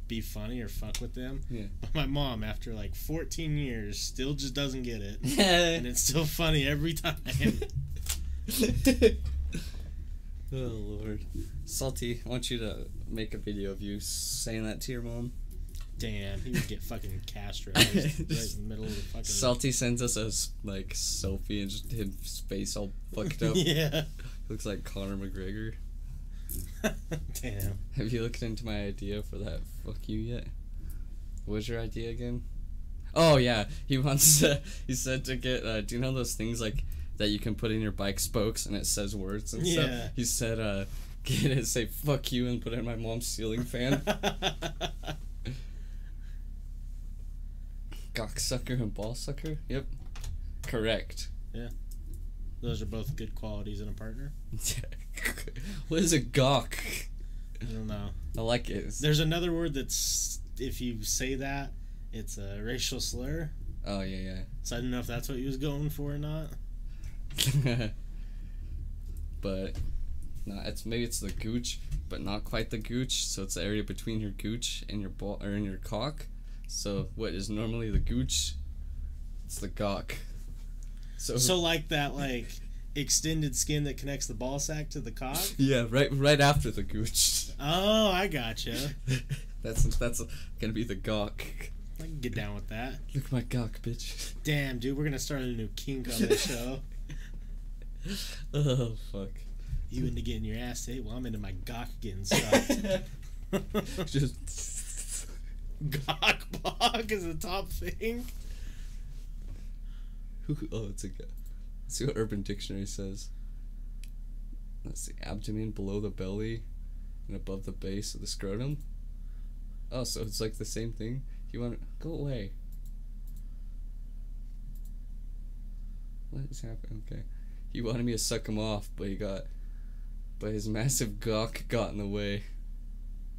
be funny or fuck with them.
Yeah.
But my mom, after, like, 14 years, still just doesn't get it. And it's still funny every time.
Oh, Lord. Salty, I want you to make a video of you saying that to your mom.
Damn, he would get fucking castrated right in the middle of the fucking...
Salty sends us a, like, selfie and just his face all fucked up.
Yeah.
Looks like Conor McGregor.
Damn.
Have you looked into my idea for that fuck you yet? What was your idea again? Oh, yeah. He wants to... He said to get... do you know those things, like, that you can put in your bike spokes and it says words and stuff?
Yeah.
He said, get it, say fuck you and put it in my mom's ceiling fan. Cocksucker and ballsucker? Yep. Correct.
Yeah. Those are both good qualities in a partner.
What is a gawk?
I don't know.
I like it.
There's another word that's, if you say that, it's a racial slur.
Oh, yeah.
So I don't know if that's what he was going for or not.
But no, maybe it's the gooch, but not quite the gooch. So it's the area between your gooch and your ball, or in your cock. So what is normally the gooch? It's the gawk. So
like that, like, extended skin that connects the ball sack to the cock.
Yeah, right after the gooch.
Oh, I gotcha.
That's gonna be the gawk.
I can get down with that.
Look at my gawk, bitch.
Damn, dude, we're gonna start a new kink on this show.
Oh fuck.
You into getting your ass ate? Well, I'm into my gawk getting sucked.
Just
gawk bog is the top thing.
Oh, it's a guy. Let's see what Urban Dictionary says. Let's see, abdomen below the belly and above the base of the scrotum. Oh, so it's like the same thing. You want to go away? What is happening? Okay, he wanted me to suck him off, but his massive gawk got in the way.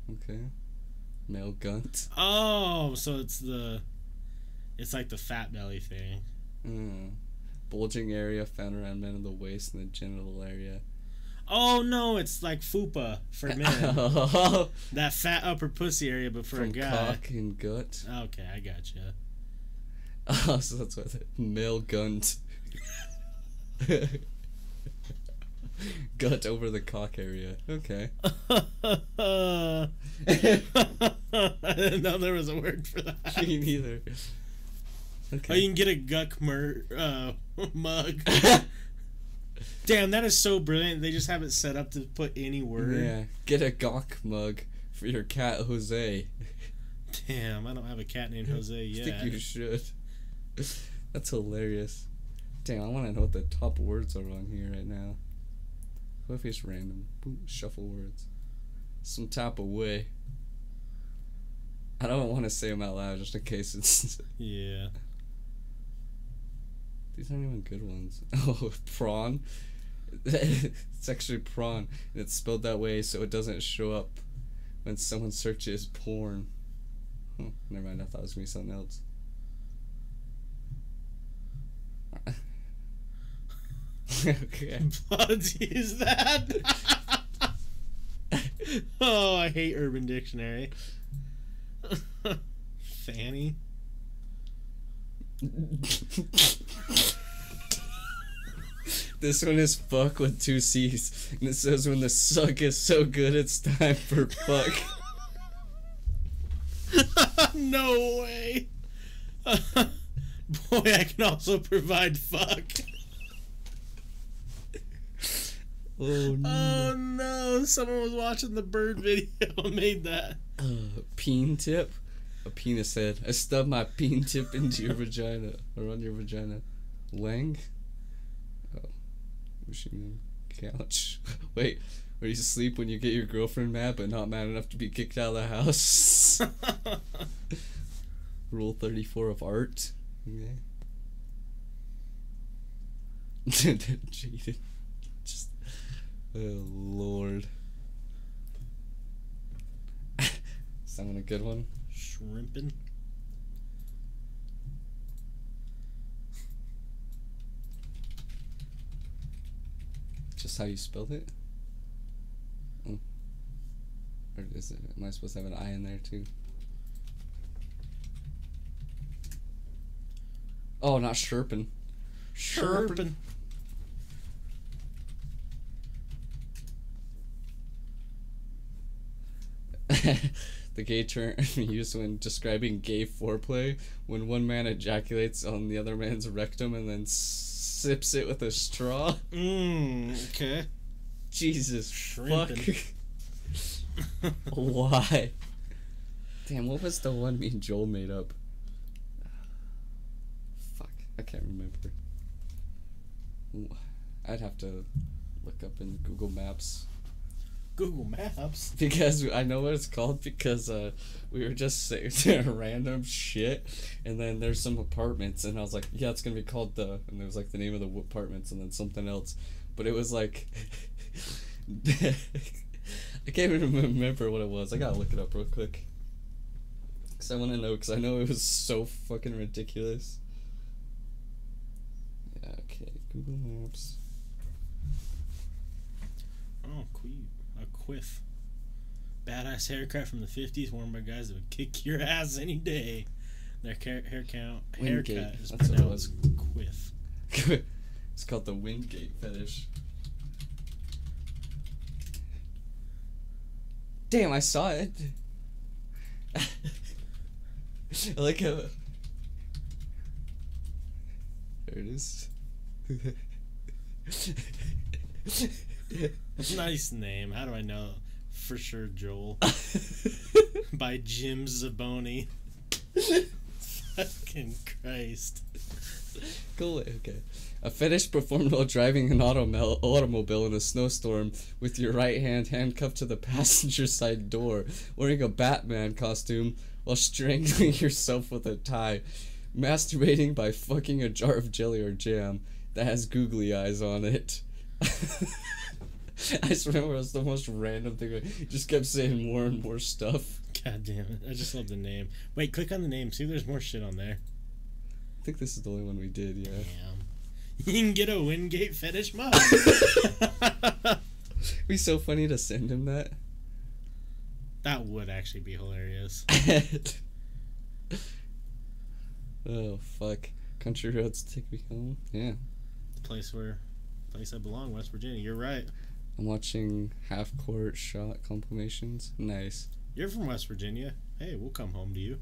Okay, male gunt.
Oh, so it's like the fat belly thing.
Bulging area found around men in the waist and the genital area.
Oh no, it's like fupa for men.
Oh.
That fat upper pussy area, but for
From
a guy.
Cock and gut.
Okay, I gotcha.
Oh, so that's what male gunt. Gut over the cock area. Okay.
I didn't know there was a word for that.
Me neither. Okay.
Oh, you can get a guck mug. Damn, that is so brilliant. They just have it set up to put any word.
Yeah. Get a gawk mug for your cat Jose.
Damn, I don't have a cat named Jose yet.
I think you should. That's hilarious. Damn, I want to know what the top words are on here right now. What if it's random? Boom, shuffle words. Some type of way. I don't want to say them out loud just in case it's...
Yeah.
These aren't even good ones. Oh, prawn. It's actually prawn. And it's spelled that way so it doesn't show up when someone searches porn. Never mind, I thought it was going to be something else. Okay.
Buds use that. Oh, I hate Urban Dictionary. Fanny.
This one is fuck with 2 C's. And it says when the suck is so good it's time for fuck.
No way. Boy, I can also provide fuck.
Oh no.
Oh no, someone was watching the bird video and made that.
Peen tip? A penis head. I stubbed my peen tip into your vagina. Or on your vagina. Lang? Oh. Wishing couch. Wait, where you sleep when you get your girlfriend mad but not mad enough to be kicked out of the house? Rule 34 of art. Okay. Jaded. Just... Oh, Lord. Someone a good one?
Shrimping.
Just how you spelled it? Oh. Or is it? Am I supposed to have an I in there too? Oh, not sherpin.
Sherping.
The gay term used when describing gay foreplay, when one man ejaculates on the other man's rectum and then sips it with a straw.
Okay.
Jesus
Shrimping.
fuck. Why? Damn, what was the one me and Joel made up? Fuck, I can't remember. I'd have to look up in Google Maps.
Google Maps?
Because I know what it's called because we were just saying random shit and then there's some apartments and I was like, yeah, it's gonna be called the, and it was like the name of the apartments and then something else, but it was like I can't even remember what it was. I gotta look it up real quick because I want to know, because I know it was so fucking ridiculous. Yeah, okay, Google Maps.
Oh, cool. A quiff. Badass haircut from the 50s worn by guys that would kick your ass any day. Their haircut is
That's what it was.
pronounced quiff.
It's called the Wingate fetish. Damn, I saw it. I like how... There it is.
Nice name. How do I know? For sure, Joel. By Jim Zaboni. Fucking Christ.
Go away. Okay. A fetish performed while driving an automobile in a snowstorm with your right hand handcuffed to the passenger side door, wearing a Batman costume while strangling yourself with a tie. Masturbating by fucking a jar of jelly or jam that has googly eyes on it. I just remember it was the most random thing. He just kept saying more and more stuff.
God damn it. I just love the name. Wait, click on the name. See if there's more shit on there.
I think this is the only one we did, yeah.
Damn. You can get a Wingate fetish mug.
It'd be so funny to send him that.
That would actually be hilarious.
Oh, fuck. Country roads take me home. Yeah.
The place I belong, West Virginia. You're right.
I'm watching half-court shot compilations. Nice.
You're from West Virginia. Hey, we'll come home to you.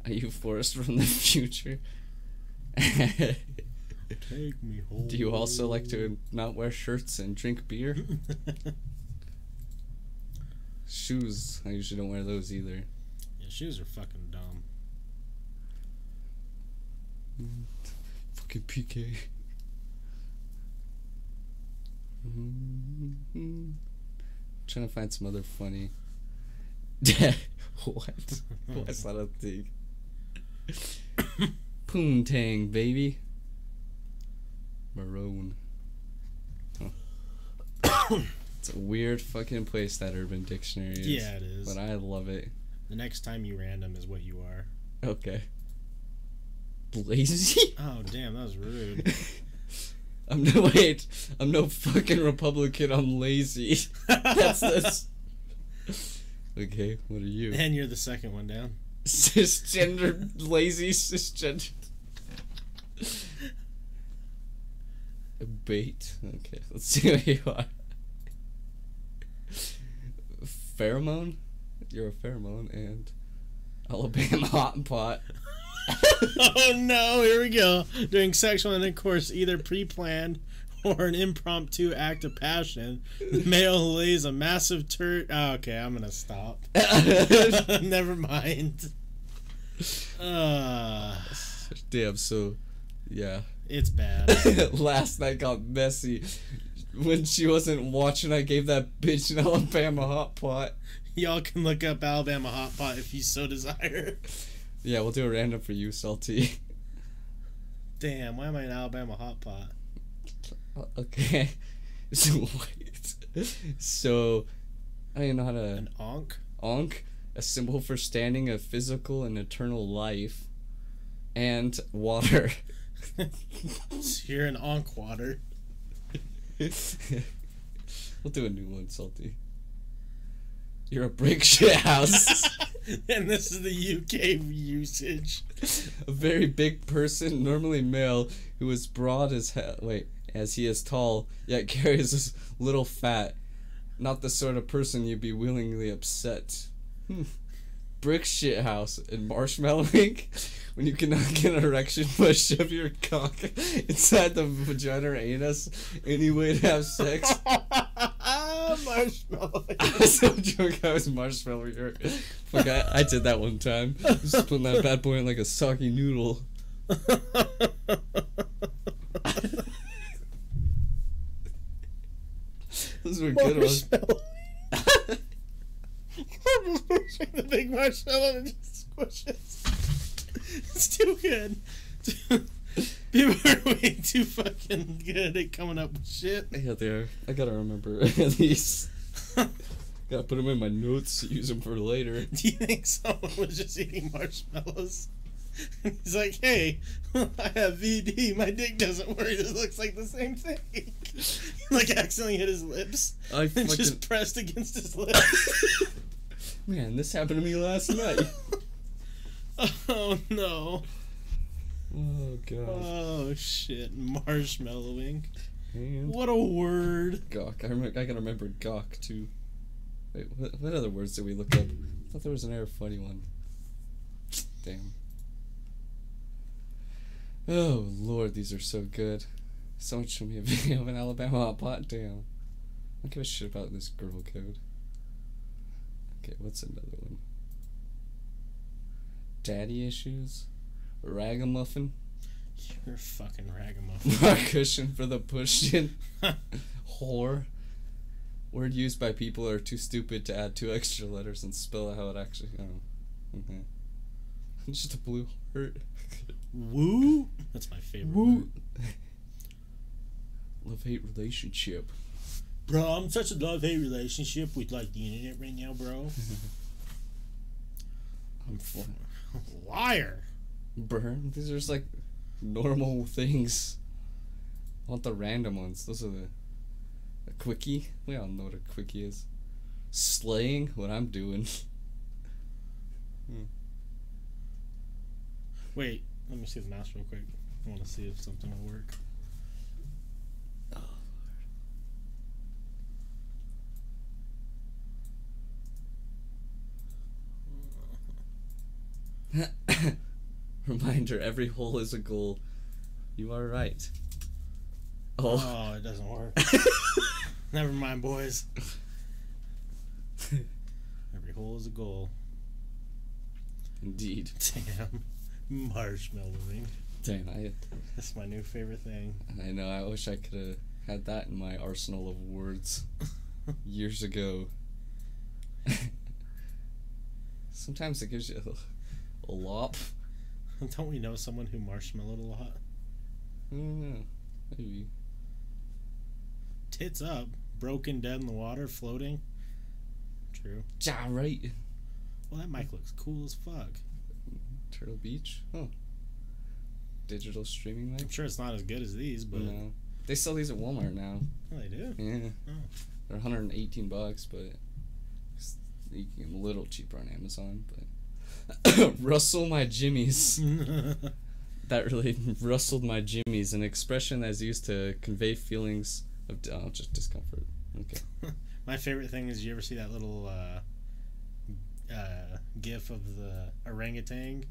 Are you Forrest from the future?
Take me home.
Do you also like to not wear shirts and drink beer? Shoes. I usually don't wear those either.
Yeah, shoes are fucking dumb.
Fucking PK. Trying to find some other funny. What? What's that a thing? Poontang, baby. Maroon. Huh. It's a weird fucking place, that Urban Dictionary is.
Yeah, it is.
But I love it.
The next time you random is what you are.
Okay. Lazy?
Oh, damn, that was rude.
I'm no fucking Republican, I'm lazy. That's this. Okay, what are you?
And you're the second one down.
Cisgender, lazy cisgender. Bait. Okay, let's see what you are. Pheromone? You're a pheromone, and Alabama hot pot.
Oh no, here we go. During sexual intercourse, either pre-planned or an impromptu act of passion, the male lays a massive turd. Oh, okay, I'm gonna stop. Never mind.
Damn, so, yeah.
It's bad.
Last night got messy. When she wasn't watching, I gave that bitch an Alabama hot pot.
Y'all can look up Alabama hot pot if you so desire.
Yeah, we'll do a random for you, Salty.
Damn, why am I an Alabama hot pot?
Okay. So, wait. So, I don't even know how to...
An onk?
Onk, a symbol for standing of physical and eternal life. And water.
So you're an onk water.
We'll do a new one, Salty. You're a brick shit house.
And this is the UK usage.
A very big person, normally male, who is broad as as he is tall, yet carries this little fat. Not the sort of person you'd be willingly upset. Brick shit house and marshmallowing. When you cannot get an erection, but shove your cock inside the vagina or anus any way to have sex.
Marshmallow.
I was so drunk I was marshmallow. Fuck, I did that one time. Just putting that bad boy in like a soggy noodle. Those were good ones.
I'm just picturing the big marshmallow and just squishes. It's too good. People are way too fucking good at coming up with shit.
Yeah, they are. I gotta remember these. Gotta put them in my notes, use them for later.
Do you think someone was just eating marshmallows? And he's like, hey, I have VD, my dick doesn't work, this looks like the same thing. Like accidentally hit his lips and just pressed against his lips.
Man, this happened to me last night.
Oh no.
Oh god.
Oh shit, marshmallowing.
And
what a word.
Gawk. I gotta remember gawk too. Wait, what other words did we look up? I thought there was another funny one. Damn. Oh lord, these are so good. Someone showed me a video of an Alabama hot pot. Damn. I don't give a shit about this girl code. Okay, what's another one? Daddy issues? Ragamuffin?
You're a fucking ragamuffin.
Cushion for the push-in. Whore. Word used by people who are too stupid to add 2 extra letters and spell out how it actually... Oh. Okay. Just a blue heart.
Woo? That's my favorite word.
Love-hate relationship.
Bro, I'm such a love-hate relationship with, like, the internet right now, bro. I'm liar.
Burn. These are just, like, normal things. I want the random ones. Those are the... A quickie? We all know what a quickie is. Slaying? What I'm doing.
Wait, let me see the mouse real quick. I want to see if something will work.
Reminder, every hole is a goal. You are right.
Oh, it doesn't work. Never mind, boys. Every hole is a goal.
Indeed.
Damn. Marshmallowing.
Damn,
That's my new favorite thing.
I know, I wish I could have had that in my arsenal of words years ago. Sometimes it gives you a lop.
Don't we know someone who marshmallowed a lot?
I don't know. Maybe.
Tits up. Broken, dead in the water, floating. True.
Ja, right.
Well, that mic looks cool as fuck.
Turtle Beach? Huh. Digital streaming mic?
I'm sure it's not as good as these, but...
No. They sell these at Walmart now.
Oh, they do?
Yeah.
Oh.
They're $118, but you can get them a little cheaper on Amazon, but... Rustle my jimmies. That really rustled my jimmies, an expression that's used to convey feelings of just discomfort. Okay.
My favorite thing is, you ever see that little gif of the orangutan,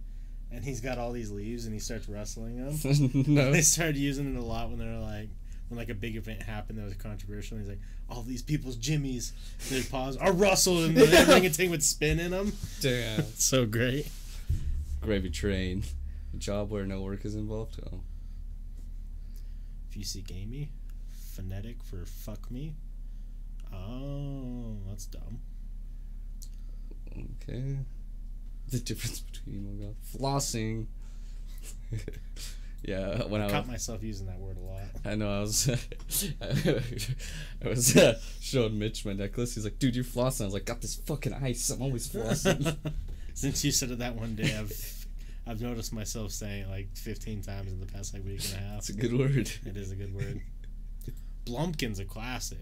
and he's got all these leaves and he starts rustling them?
No.
They started using it a lot when they're like, when like a big event happened that was controversial, and he's like, all these people's jimmies, they pause, are rustled, and the orangutan would spin in them.
Damn.
It's so great.
Gravy train. A job where no work is involved. Oh.
If you see gamey, phonetic for fuck me. Oh, that's dumb.
Okay. The difference between emo goth. Flossing. Yeah, when I
caught myself using that word a lot.
I know, I was showing Mitch my necklace. He's like, dude, you're flossing. I was like, got this fucking ice. I'm always flossing.
Since you said it that one day, I've noticed myself saying it like 15 times in the past like week and a half.
It's a good word.
It is a good word. Blumpkin's a classic.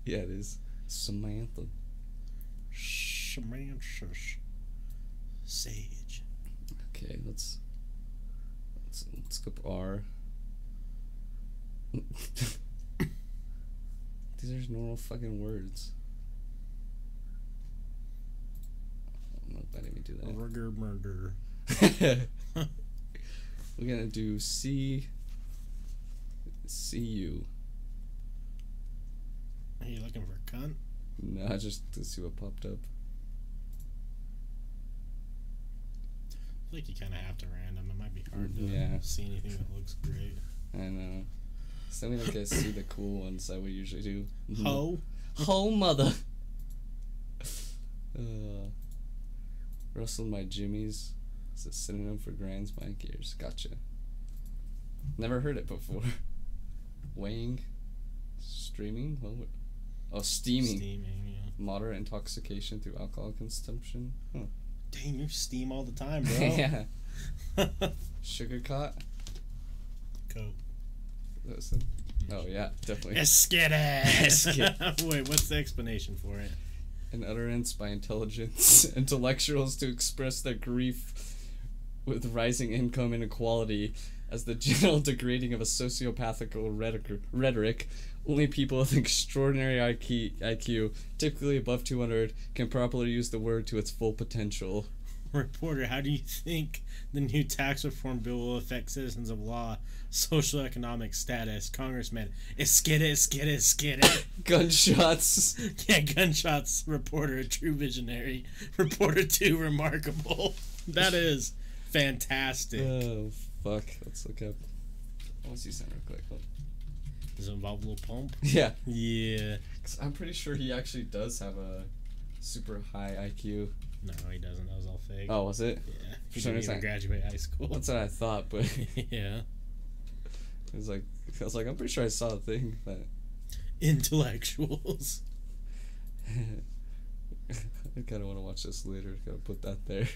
Yeah, it is. Samantha.
Sage.
Okay, let's skip R. These are just normal fucking words. I don't know if I didn't do that.
Burger murder.
We're gonna do see you.
Are you looking for cunt?
No, just to see what popped up.
I feel like you kind of have to random. It might be hard to see anything that looks great.
I know. So we don't get to see the cool ones that we usually do.
Ho
mother. Rustled my jimmies. It's a synonym for grinds my gears. Gotcha. Never heard it before. Weighing. Streaming? Steaming.
Steaming, yeah.
Moderate intoxication through alcohol consumption. Huh.
Dang, you steam all the time, bro.
Yeah. Sugar caught.
Coke.
Oh yeah, definitely.
Esquite. Wait, what's the explanation for it?
An utterance by intellectuals to express their grief with rising income inequality as the general degrading of a sociopathical rhetoric. Only people with extraordinary IQ, typically above 200, can properly use the word to its full potential.
Reporter, how do you think the new tax reform bill will affect citizens of law, social economic status, congressmen? Esquite.
Gunshots.
Yeah, gunshots. Reporter, a true visionary. Reporter 2, remarkable. That is fantastic.
Oh, fuck. Let's look up. What's he saying real quick? Hold.
Does it involve a little pump?
Yeah.
Yeah.
'Cause I'm pretty sure he actually does have a super high IQ.
No, he doesn't. That was all fake.
Oh, was it?
Yeah.
For
He
some
didn't even
reason,
graduate high school.
that's what I thought, but
Yeah.
it was like, I was like, I'm pretty sure I saw a thing that.
Intellectuals.
I kind of want to watch this later. Gotta put that there.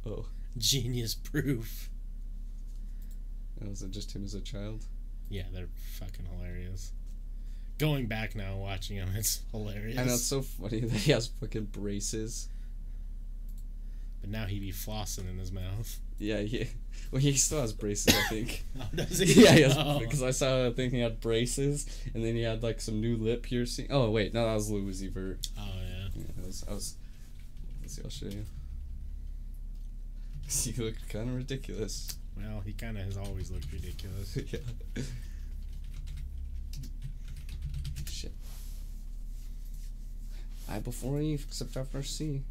Oh.
Genius proof.
Oh, was it just him as a child?
Yeah, they're fucking hilarious. Going back now and watching them, it's hilarious.
I know, it's so funny that he has fucking braces.
But now he be flossing in his mouth.
Yeah, well, he still has braces, I think.
Oh, does he?
Yeah, he has,
Oh.
because I saw a thing he had braces, and then he had like some new lip piercing. Oh wait, no, that was Louis Vert.
Oh, yeah.
Yeah, I was. Let's see, I'll show you. You look kind of ridiculous.
Well, he kind of has always looked ridiculous.
Yeah. Shit. I before E, except after C.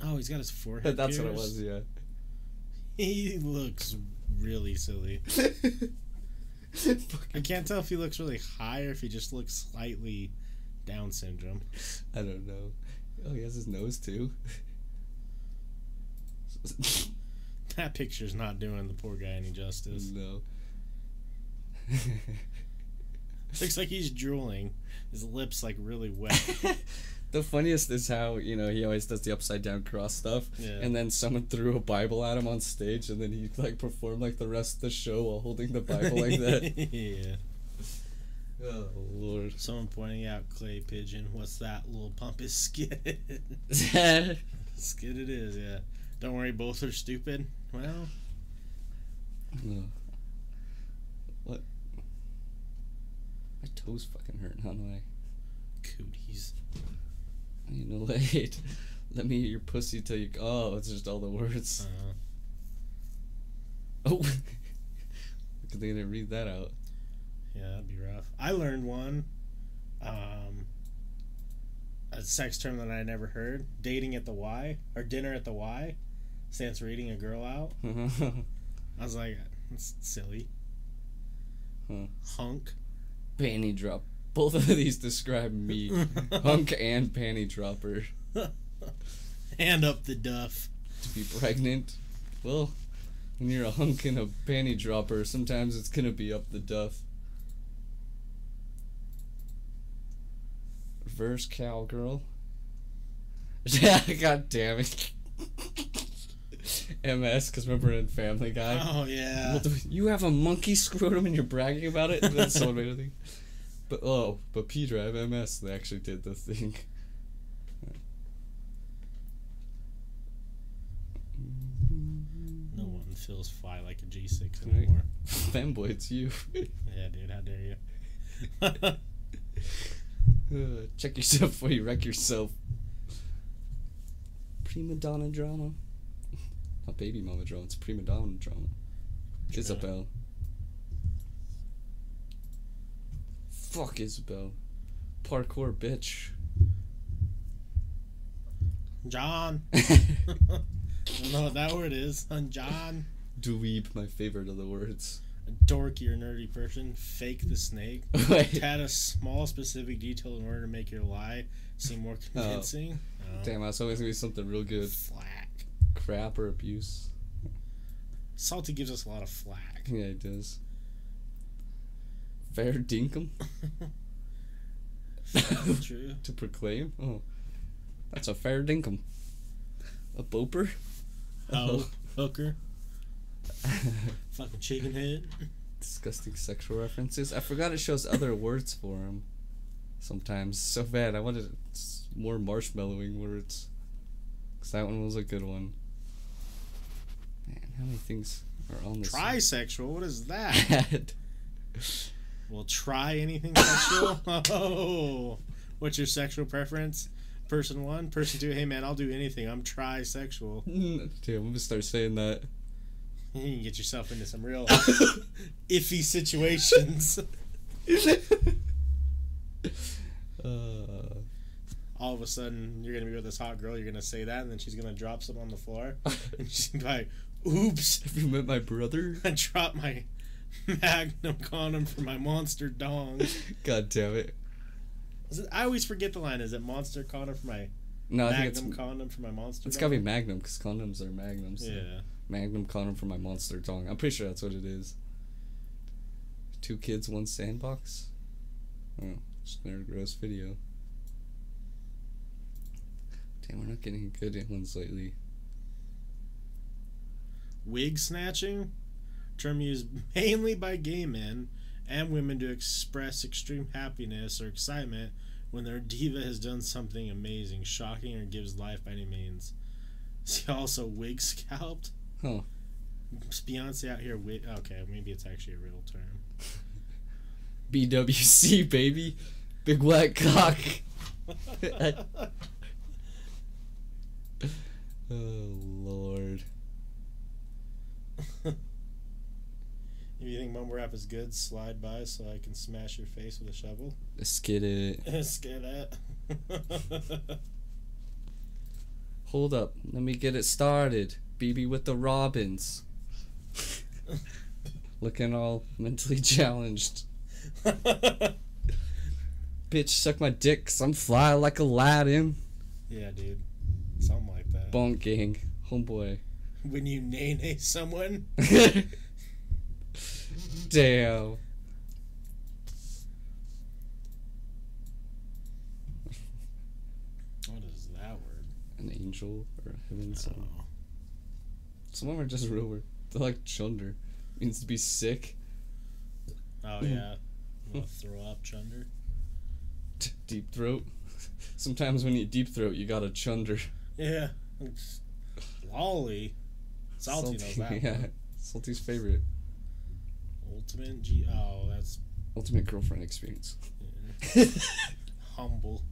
Oh, he's got his forehead
That's
pierced.
what it was, yeah.
He looks really silly. I can't tell if he looks really high or if he just looks slightly Down syndrome.
I don't know. Oh, he has his nose too.
That picture's not doing the poor guy any justice.
No.
Looks like he's drooling. His lips like really wet.
The funniest is how, you know, he always does the upside down cross stuff,
Yeah.
and then someone threw a Bible at him on stage, and then he like performed like the rest of the show while holding the Bible like that.
Yeah.
Oh Lord.
Someone pointing out clay pigeon. What's that little pompous skid? Skid it is, yeah. Don't worry, both are stupid. Well,
Ugh. What? My toes fucking hurt. How do I?
cooties.
You know, wait. Let me eat your pussy till you. Oh, it's just all the words. Oh. Good thing I didn't read that out.
Yeah, that'd be rough. I learned one. A sex term that I never heard. Dating at the Y. Or dinner at the Y. Stands for eating a girl out. I was like, that's silly.
Huh.
Hunk.
Panty drop. Both of these describe me. Hunk and panty dropper.
Hand up the duff.
To be pregnant? Well, when you're a hunk and a panty dropper, sometimes it's gonna be up the duff. Reverse cowgirl. God damn it. MS, because remember in Family Guy?
Oh, yeah.
You have a monkey scrotum and you're bragging about it? That's so amazing. But P-Drive, MS, they actually did the thing.
No one feels fly like a G6 anymore.
Fanboy, it's you.
Yeah, dude, how dare you?
Check yourself before you wreck yourself. Prima donna drama. Not baby mama drama, it's prima donna drama. Isabel. Fuck Isabel. Parkour bitch.
John. I don't know what that word is. John.
Dweeb, my favorite of the words.
A dorky or nerdy person. Fake the snake.
Wait.
Add a small specific detail in order to make your lie seem more convincing. Oh.
Damn, I was always gonna be something real good.
Flack.
Crap or abuse.
Salty gives us a lot of flack.
Yeah, it does. Fair dinkum?
True.
To proclaim? Oh. That's a fair dinkum. A boper?
Oh, hooker. Fucking chicken head.
Disgusting sexual references. I forgot it shows other words for them. Sometimes. So bad. I wanted more marshmallowing words. Because that one was a good one. Man, how many things are on this?
Trisexual? What is that? Well, try anything sexual? Oh. What's your sexual preference? Person 1, person 2, hey man, I'll do anything. I'm trisexual.
Dude, I'm gonna start saying that.
You can get yourself into some real iffy situations. All of a sudden, you're gonna be with this hot girl. You're gonna say that, and then she's gonna drop some on the floor, and she's gonna be like, Oops.
Have you met my brother?
I dropped my Magnum condom for my monster dong.
God damn it.
I always forget the line. Is it monster condom for my
No, I think
Magnum condom for my monster
it's
dong?
gotta be Magnum, because condoms are Magnums. So.
Yeah.
Magnum condom for my monster dong. I'm pretty sure that's what it is. 2 kids, 1 sandbox? Oh, just another gross video. Damn, we're not getting good ones lately.
Wig snatching? Term used mainly by gay men and women to express extreme happiness or excitement when their diva has done something amazing, shocking, or gives life by any means. See also wig scalped?
Huh.
Is Beyonce out here wig... Okay, maybe it's actually a real term.
BWC, baby. Big wet cock. Oh, Lord.
If you think mumble rap is good, slide by so I can smash your face with a shovel.
Skid it.
Skid it.
Hold up. Let me get it started. BB with the Robins. Looking all mentally challenged. Bitch, suck my dick 'cause I'm fly like Aladdin.
Yeah, dude. Something like that.
Bonk gang. Homeboy.
When you nay someone.
Damn.
What is that word?
An angel or a heaven song.
Oh.
Some of them are just real weird. They're like chunder. Means to be sick.
Oh, yeah. You want to throw up, chunder?
Deep throat. Sometimes when you deep throat, you got a chunder.
Yeah. It's lolly. Salty knows that
Yeah.
one.
Salty's favorite.
Ultimate G... Oh, that's...
Ultimate girlfriend experience.
Yeah. Humble.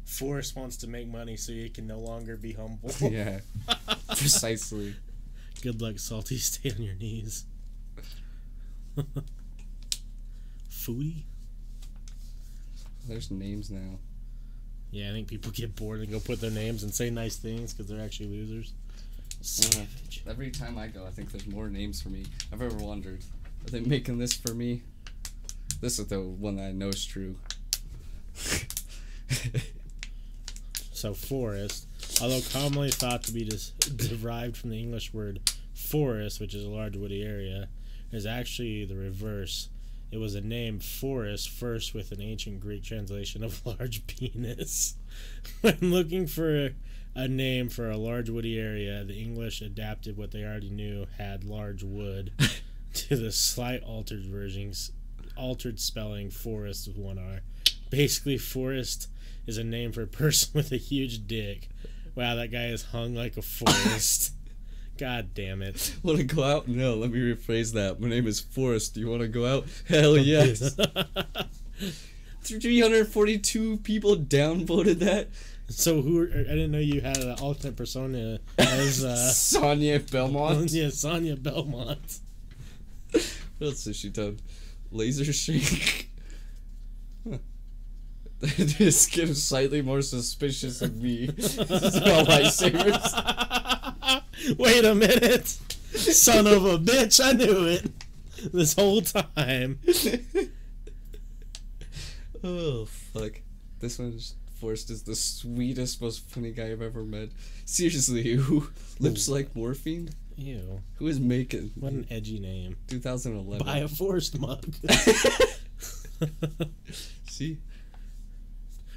Forrest wants to make money so he can no longer be humble.
Yeah. Precisely.
Good luck, Salty. Stay on your knees. Foodie?
There's names now.
Yeah, I think people get bored and go put their names and say nice things because they're actually losers. Savage.
Every time I go, I think there's more names for me. I've ever wondered, are they making this for me? This is the one that I know is true.
So, forest, although commonly thought to be derived from the English word forest, which is a large woody area, is actually the reverse. It was a name, forest, first with an ancient Greek translation of large penis. When looking for a name for a large woody area, the English adapted what they already knew had large wood to the slight altered spelling forest with 1 R. Basically, forest is a name for a person with a huge dick. Wow, that guy is hung like a forest. God damn it.
Want to go out? No, let me rephrase that. My name is Forrest. Do you want to go out? Hell yes. 342 people downvoted that.
So I didn't know you had an alternate persona as
Sonia Belmont.
Yeah, Sonia Belmont.
What else has she done? Laser Shake. Huh. This gives slightly more suspicious of me. This is about lightsabers.
Wait a minute. Son of a bitch, I knew it. This whole time.
Oh, fuck. This one's Forrest is the sweetest, most funny guy I've ever met. Seriously, who lips like morphine?
Ew.
Who is making?
What an edgy name.
2011.
Buy a Forrest mug.
See?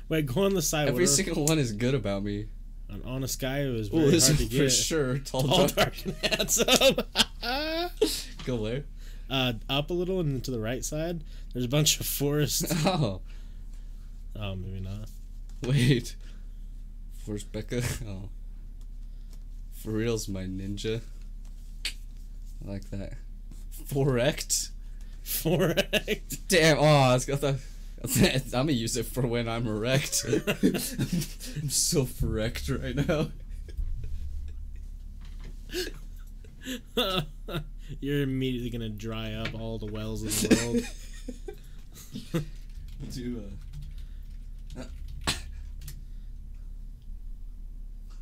Wait, go on the side.
Every single one is good about me.
An honest guy who is very
this
hard
is
to get.
for sure.
Tall, dark, and handsome.
Go where?
Up a little and to the right side. There's a bunch of forests.
Oh.
Oh, maybe not.
Wait. Forrest Becca? Oh. For real's my ninja. I like that. Forect?
Forect?
Damn, oh, it's got the... I'm gonna use it for when I'm erect. I'm so forect right now.
You're immediately gonna dry up all the wells in the world.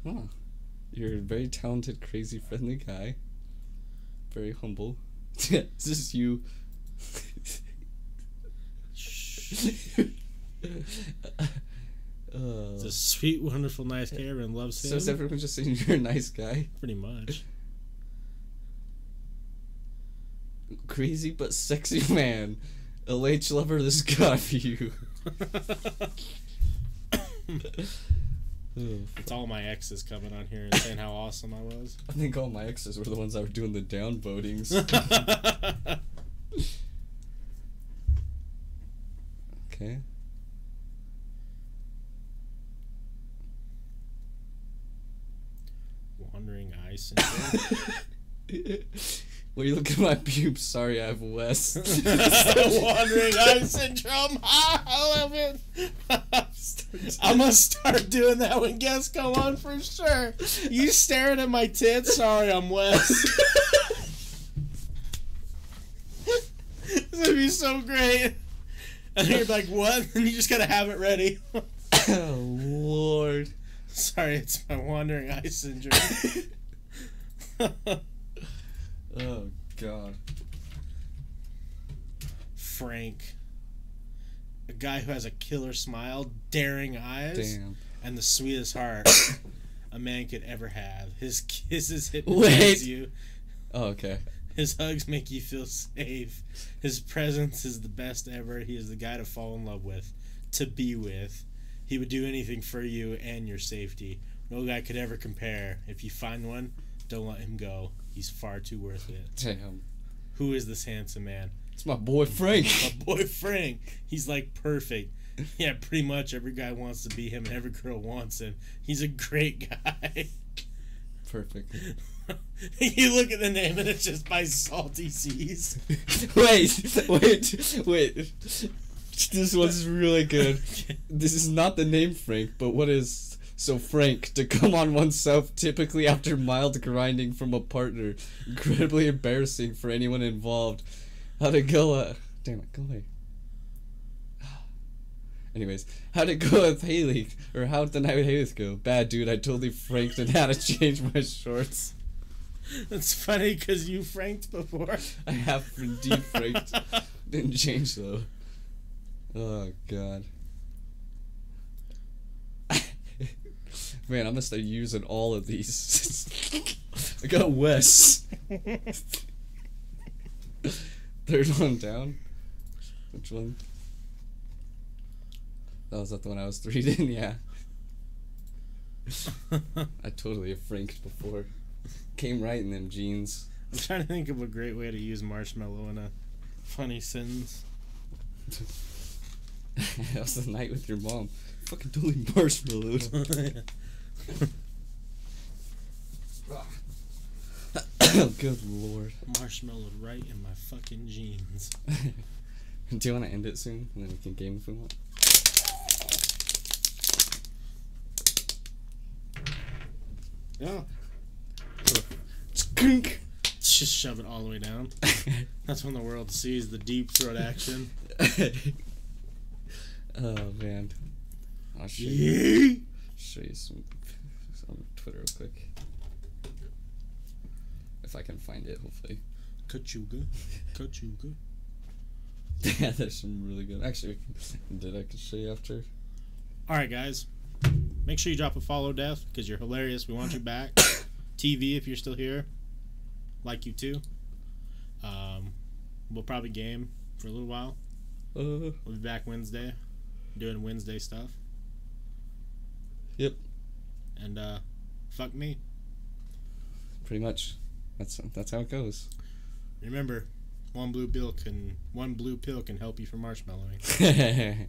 Huh. You're a very talented, crazy, friendly guy. Very humble. This is you.
It's a sweet, wonderful, nice guy. Everyone loves him.
So is everyone just saying you're a nice guy?
Pretty much.
Crazy but sexy man. LH lover, this gotta be you.
It's all my exes coming on here and saying how awesome I was.
I think all my exes were the ones that were doing the down votings. Okay.
Wandering eye syndrome.
Well, you look at my pubes. Sorry, I have West.
Wandering eye syndrome. I love it. I'm gonna start doing that when guests come on for sure. You staring at my tits? Sorry, I'm Wes. This would be so great. And you're like, what? And you just gotta have it ready.
Oh, Lord.
Sorry, it's my wandering eye syndrome.
Oh, God.
Frank. A guy who has a killer smile, daring eyes, and the sweetest heart a man could ever have. His kisses hypnotize you.
Oh, okay.
His hugs make you feel safe. His presence is the best ever. He is the guy to fall in love with, to be with. He would do anything for you and your safety. No guy could ever compare. If you find one, don't let him go. He's far too worth it.
Damn.
Who is this handsome man?
It's my boy Frank.
My boy Frank. He's like perfect. Yeah, pretty much every guy wants to be him and every girl wants him. He's a great guy.
Perfect.
You look at the name and it's just by Salty Seas.
Wait. This one's really good. This is not the name Frank, but what is... So Frank, to come on oneself typically after mild grinding from a partner. Incredibly embarrassing for anyone involved. How'd it go, damn it, go away. Anyways, how'd it go with Haley? Or how'd the night with Haley go? Bad, dude, I totally franked and had to change my shorts.
That's funny because you franked before.
I have indeed franked. Didn't change though. Oh, God. Man, I'm gonna start using all of these. I got Wes. Third one down. Which one? Oh, was that the one I was reading? Yeah. I totally have franked before. Came right in them jeans.
I'm trying to think of a great way to use marshmallow in a funny sentence.
That was the night with your mom. Fucking totally marshmallowed. Good Lord.
Marshmallowed right in my fucking jeans.
Do you want to end it soon? And then we can game if we want.
Yeah.
Skink.
Just shove it all the way down. That's when the world sees the deep throat action.
Oh, man. I'll show
you
some on Twitter real quick. If I can find it, hopefully.
Kachuga.
Yeah, there's some really good. Actually, I can show you after.
Alright, guys. Make sure you drop a follow, Death, because you're hilarious. We want you back. TV, if you're still here. Like you too. We'll probably game for a little while. We'll be back Wednesday. Doing Wednesday stuff.
Yep.
And fuck me.
Pretty much. That's how it goes.
Remember, one blue pill can help you from marshmallowing.